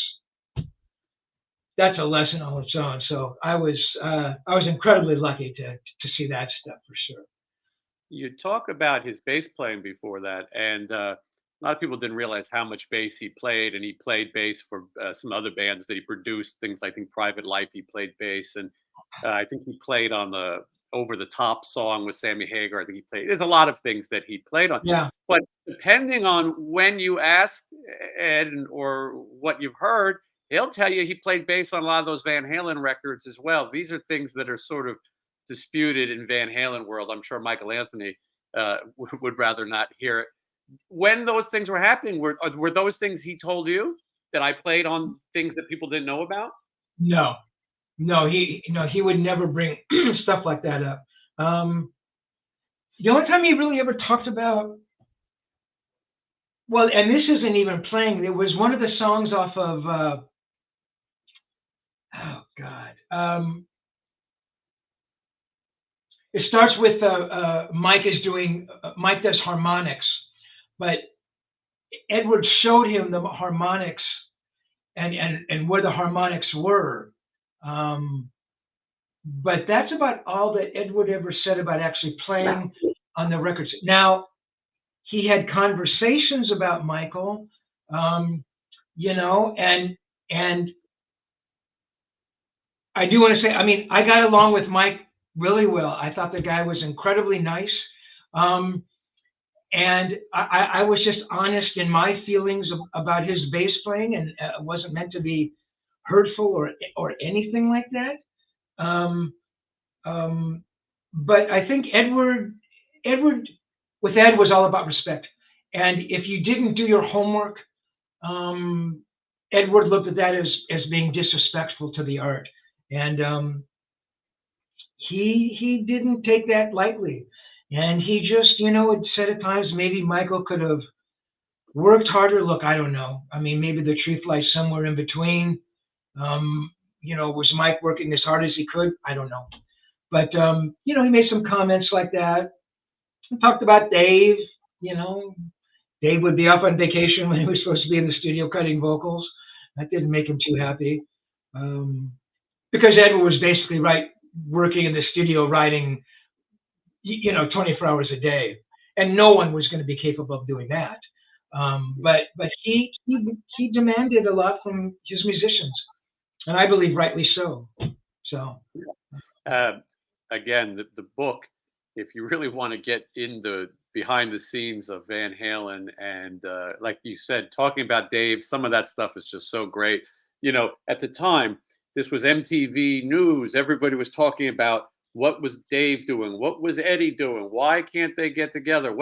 a lesson on its own. So I was incredibly lucky to see that stuff for sure. You talk about his bass playing before that, and a lot of people didn't realize how much bass he played. And he played bass for some other bands that he produced. Things like, I think Private Life, he played bass, and I think he played on the Over the Top song with Sammy Hagar. I think he played. There's a lot of things that he played on. Yeah. But depending on when you ask Ed or what you've heard, he'll tell you he played bass on a lot of those Van Halen records as well. These are things that are sort of disputed in Van Halen world. I'm sure Michael Anthony would rather not hear it. When those things were happening, were those things he told you that I played on things that people didn't know about? No, no, he would never bring stuff like that up. The only time he really ever talked about, well, and this isn't even playing. It was one of the songs off of, oh God, it starts with Mike does harmonics, but Edward showed him the harmonics and where the harmonics were. But that's about all that Edward ever said about actually playing on the records. Now, he had conversations about Michael, and I do want to say, I mean, I got along with Mike really well. I thought the guy was incredibly nice. And I was just honest in my feelings about his bass playing, and it wasn't meant to be hurtful or anything like that. But I think Edward with Ed was all about respect. And if you didn't do your homework, Edward looked at that as being disrespectful to the art. And he didn't take that lightly. And he just, had said at times maybe Michael could have worked harder. Look, I don't know. I mean, maybe the truth lies somewhere in between. Was Mike working as hard as he could? I don't know. But, he made some comments like that. He talked about Dave. Dave would be off on vacation when he was supposed to be in the studio cutting vocals. That didn't make him too happy. Because Edward was basically working in the studio writing 24 hours a day, and no one was going to be capable of doing that. But he demanded a lot from his musicians, and I believe rightly so. So again, the book, if you really want to get in the behind the scenes of Van Halen, and like you said, talking about Dave, some of that stuff is just so great. At the time, this was MTV News. Everybody was talking about what was Dave doing, what was Eddie doing, why can't they get together?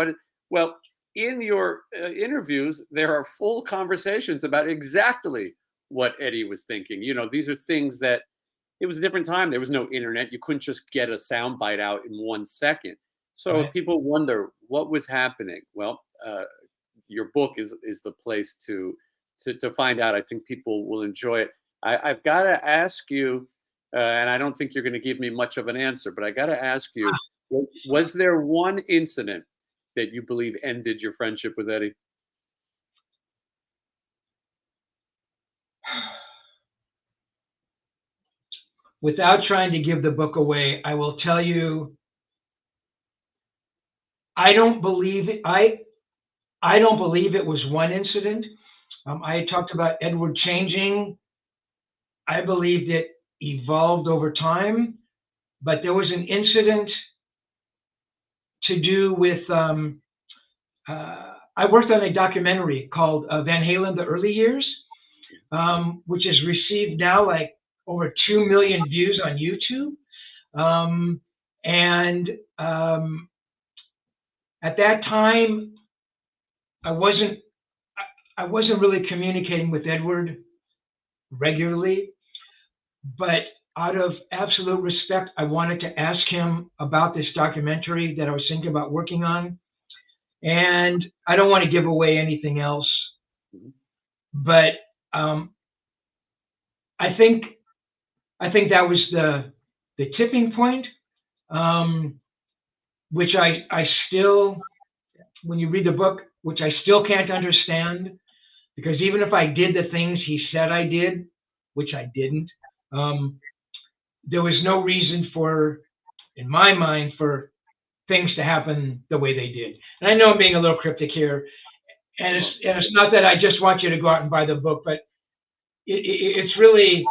Well, in your interviews, there are full conversations about exactly what Eddie was thinking. These are things that it was a different time. There was no internet. You couldn't just get a soundbite out in 1 second. So right. if people wonder what was happening, well, your book is the place to find out. I think people will enjoy it. I've got to ask you, and I don't think you're going to give me much of an answer, but I got to ask you, was there one incident that you believe ended your friendship with Eddie? Without trying to give the book away, I will tell you, I don't believe it. I don't believe it was one incident. I talked about Edward changing. I believed it evolved over time, but there was an incident to do with, I worked on a documentary called Van Halen, The Early Years, which has received now like over 2 million views on YouTube. And at that time, I wasn't really communicating with Edward regularly, but out of absolute respect, I wanted to ask him about this documentary that I was thinking about working on. And I don't want to give away anything else, but I think that was the tipping point, which I still, when you read the book, which I still can't understand, because even if I did the things he said I did, which I didn't, there was no reason for, in my mind, for things to happen the way they did. And I know I'm being a little cryptic here, and it's not that I just want you to go out and buy the book, but it's really,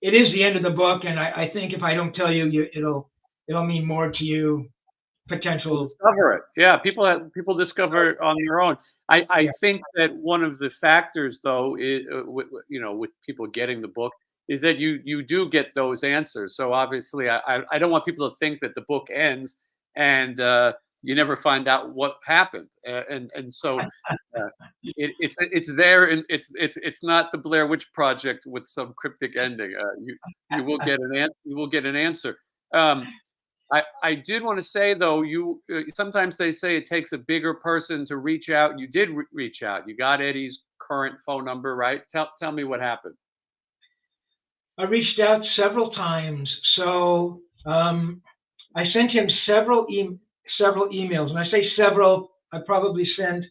it is the end of the book, and I think if I don't tell you, it'll mean more to you. Potential Discover it. Yeah, people discover it on their own. I think that one of the factors, though, is, with people getting the book, is that you do get those answers. So obviously, I don't want people to think that the book ends and you never find out what happened. And so it's there, and it's not the Blair Witch Project with some cryptic ending. You will get an answer. I did want to say, though, sometimes they say it takes a bigger person to reach out. You did reach out. You got Eddie's current phone number, right? Tell me what happened. I reached out several times. So I sent him several emails. When I say several, I probably sent,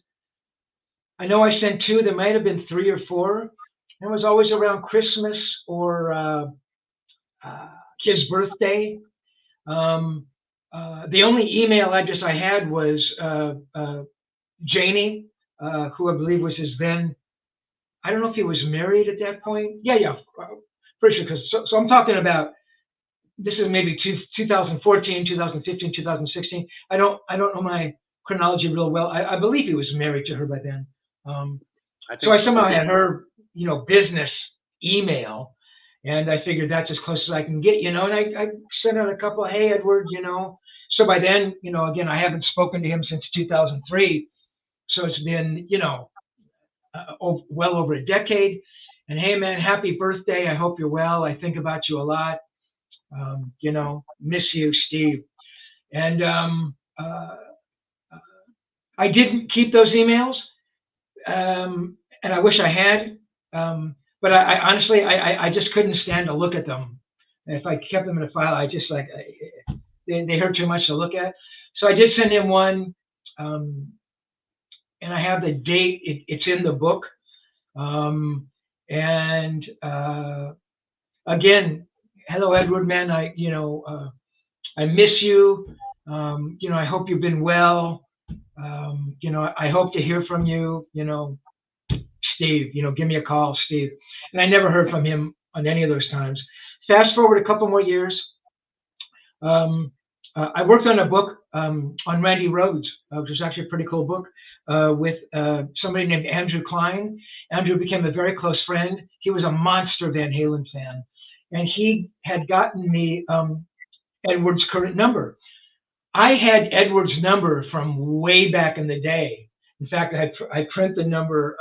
I know I sent 2. There might have been 3 or 4. It was always around Christmas or his birthday. The only email address I had was Janie, who I believe was his then. I don't know if he was married at that point. Yeah, for sure. So I'm talking about, this is maybe 2014, 2015, 2016. I don't know my chronology real well. I believe he was married to her by then. So I somehow had her, business email. And I figured that's as close as I can get, and I sent out a couple, hey, Edward, So by then, again, I haven't spoken to him since 2003. So it's been, well over a decade. And hey, man, happy birthday. I hope you're well. I think about you a lot. Miss you, Steve. And I didn't keep those emails. And I wish I had. But I honestly, I just couldn't stand to look at them. If I kept them in a file, I just they hurt too much to look at. So I did send him one, and I have the date. It's in the book. And again, hello, Edward, man. I miss you. I hope you've been well. I hope to hear from you. Steve, give me a call, Steve. And I never heard from him on any of those times. Fast forward a couple more years. I worked on a book on Randy Rhoads, which was actually a pretty cool book, with somebody named Andrew Klein. Andrew became a very close friend. He was a monster Van Halen fan. And he had gotten me Edward's current number. I had Edward's number from way back in the day. In fact, I print the number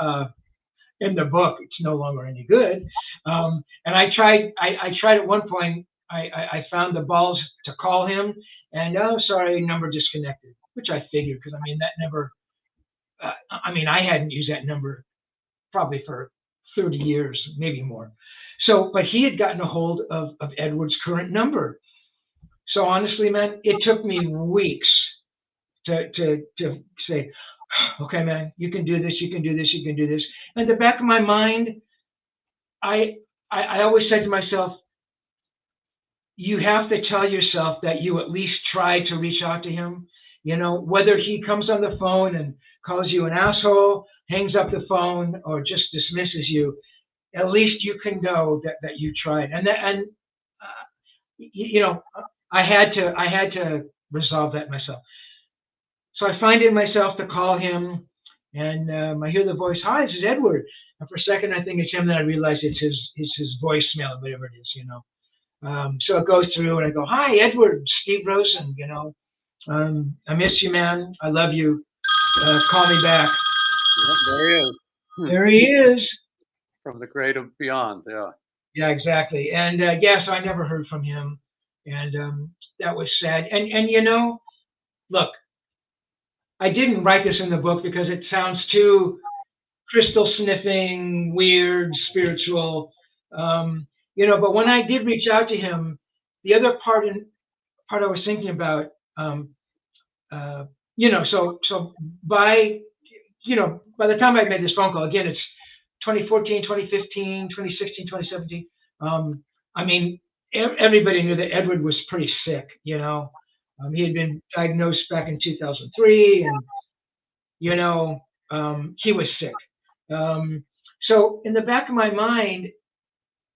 in the book. It's no longer any good. And I tried at one point, I found the balls to call him, and sorry, number disconnected, which I figured, because that never, I hadn't used that number probably for 30 years, maybe more. So, but he had gotten a hold of Edward's current number. So honestly, man, it took me weeks to say, okay, man, you can do this, you can do this, you can do this. And in the back of my mind, I always said to myself, you have to tell yourself that you at least try to reach out to him. Whether he comes on the phone and calls you an asshole, hangs up the phone, or just dismisses you, at least you can know that you tried. I had to resolve that myself. So I find it myself to call him, and I hear the voice. Hi, this is Edward. And for a second, I think it's him. Then I realize it's his voicemail, whatever it is, you know. So it goes through, and I go, "Hi, Edward, Steve Rosen. You know, I miss you, man. I love you. Call me back." Yep, there he is. Hmm. There he is. From the great of beyond. Yeah. Yeah, exactly. And yeah, so I never heard from him, and that was sad. And you know, look, I didn't write this in the book because it sounds too crystal sniffing, weird, spiritual. You know, but when I did reach out to him, the other part I was thinking about, uh, you know, so by by the time I made this phone call, again, it's 2014, 2015, 2016, 2017. I mean, everybody knew that Edward was pretty sick. You know, he had been diagnosed back in 2003, and you know, he was sick. So in the back of my mind,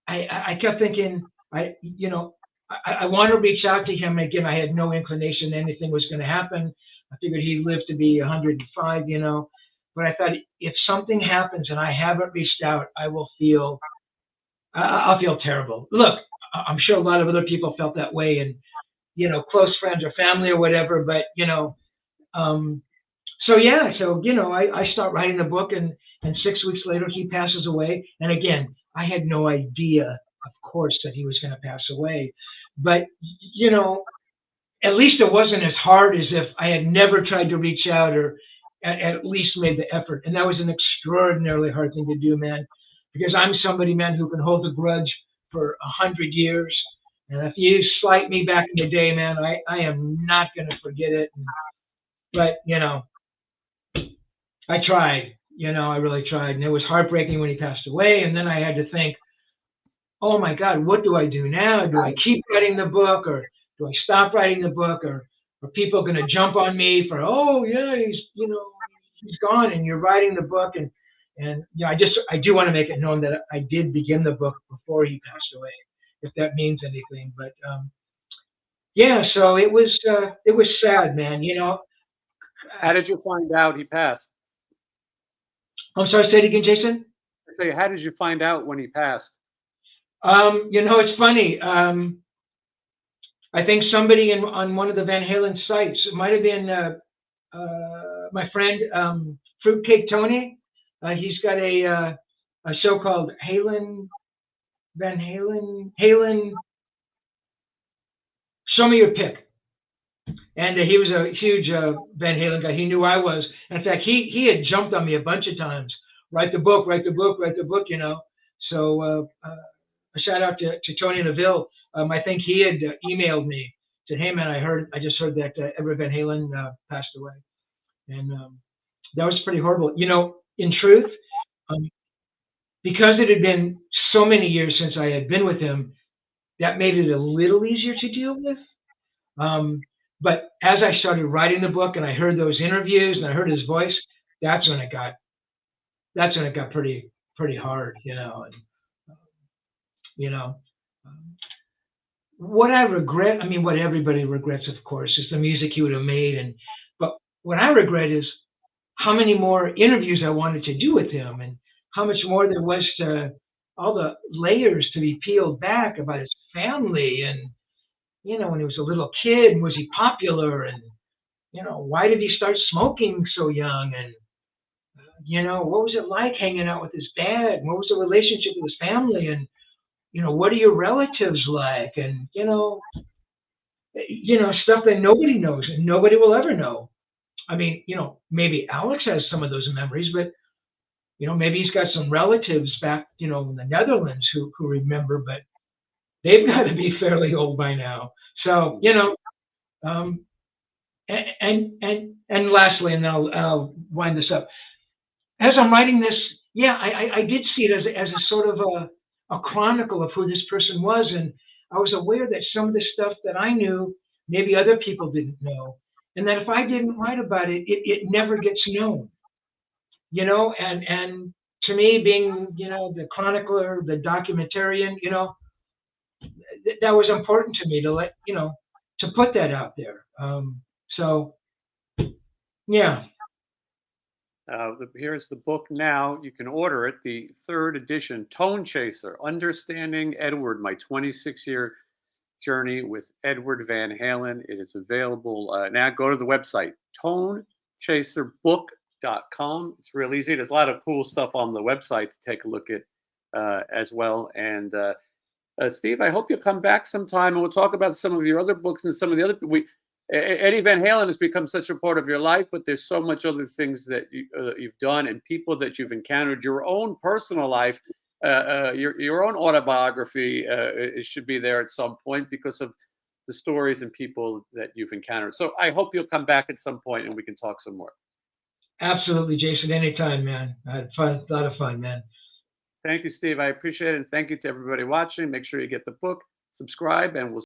I kept thinking, I want to reach out to him again. I had no inclination anything was going to happen. I figured he lived to be 105, you know. But I thought if something happens and I haven't reached out, I'll feel terrible. Look, I'm sure a lot of other people felt that way, and you know, close friends or family or whatever. But you know, um, so yeah, so you know, I start writing the book, and 6 weeks later he passes away. And again, I had no idea, of course, that he was going to pass away. But you know, at least it wasn't as hard as if I had never tried to reach out or at least made the effort. And that was an extraordinarily hard thing to do, man, because I'm somebody, man, who can hold a grudge for 100 years. And if you slight me back in the day, man, I am not going to forget it. But you know, I tried. You know, I really tried, and it was heartbreaking when he passed away. And then I had to think, oh my God, what do I do now? Do I keep writing the book, or do I stop writing the book, or are people going to jump on me for, oh yeah, he's gone, and you're writing the book, and you know, I do want to make it known that I did begin the book before he passed away, if that means anything. But yeah, so it was sad, man. You know, How did you find out he passed? I'm sorry, say it again, Jason. I say, how did you find out when he passed? You know, it's funny. I think somebody on one of the Van Halen sites, it might have been my friend Fruitcake Tony. He's got a show called Van Halen. Show me your pick. And he was a huge Van Halen guy. He knew I was. In fact, he had jumped on me a bunch of times. Write the book, write the book, write the book. You know. So a shout out to Tony Neville. I think he had emailed me, said, "Hey man, I just heard that Edward Van Halen passed away," and that was pretty horrible. You know, in truth, um, because it had been so many years since I had been with him, that made it a little easier to deal with. Um, but as I started writing the book and I heard those interviews and I heard his voice, that's when it got pretty hard, you know. And you know, um, what I regret, I mean, what everybody regrets, of course, is the music he would have made. And but what I regret is how many more interviews I wanted to do with him, and how much more there was to all the layers to be peeled back about his family, and you know, when he was a little kid, was he popular, and you know, why did he start smoking so young, and you know, what was it like hanging out with his dad? What was the relationship with his family? And you know, what are your relatives like? And stuff that nobody knows and nobody will ever know. I mean, you know, maybe Alex has some of those memories, but you know, maybe he's got some relatives back, you know, in the Netherlands who remember, but they've got to be fairly old by now. So, you know, um, and lastly, and then I'll wind this up. As I'm writing this, yeah, I did see it as a sort of a chronicle of who this person was, and I was aware that some of the stuff that I knew, maybe other people didn't know, and that if I didn't write about it, it never gets known, you know. And to me, being the chronicler, the documentarian, that was important to me to let to put that out there. So Yeah. Here's the book now. You can order it. The third edition, Tone Chaser: Understanding Edward, My 26-Year Journey with Edward Van Halen. It is available now. Go to the website, tonechaserbook.com. It's real easy. There's a lot of cool stuff on the website to take a look at as well. And Steve, I hope you'll come back sometime and we'll talk about some of your other books and some of the other. Eddie Van Halen has become such a part of your life, but there's so much other things that you've done and people that you've encountered. Your own personal life, your own autobiography, it should be there at some point because of the stories and people that you've encountered. So I hope you'll come back at some point and we can talk some more. Absolutely, Jason. Anytime, man. I had fun, a lot of fun, man. Thank you, Steve. I appreciate it. And thank you to everybody watching. Make sure you get the book, subscribe, and we'll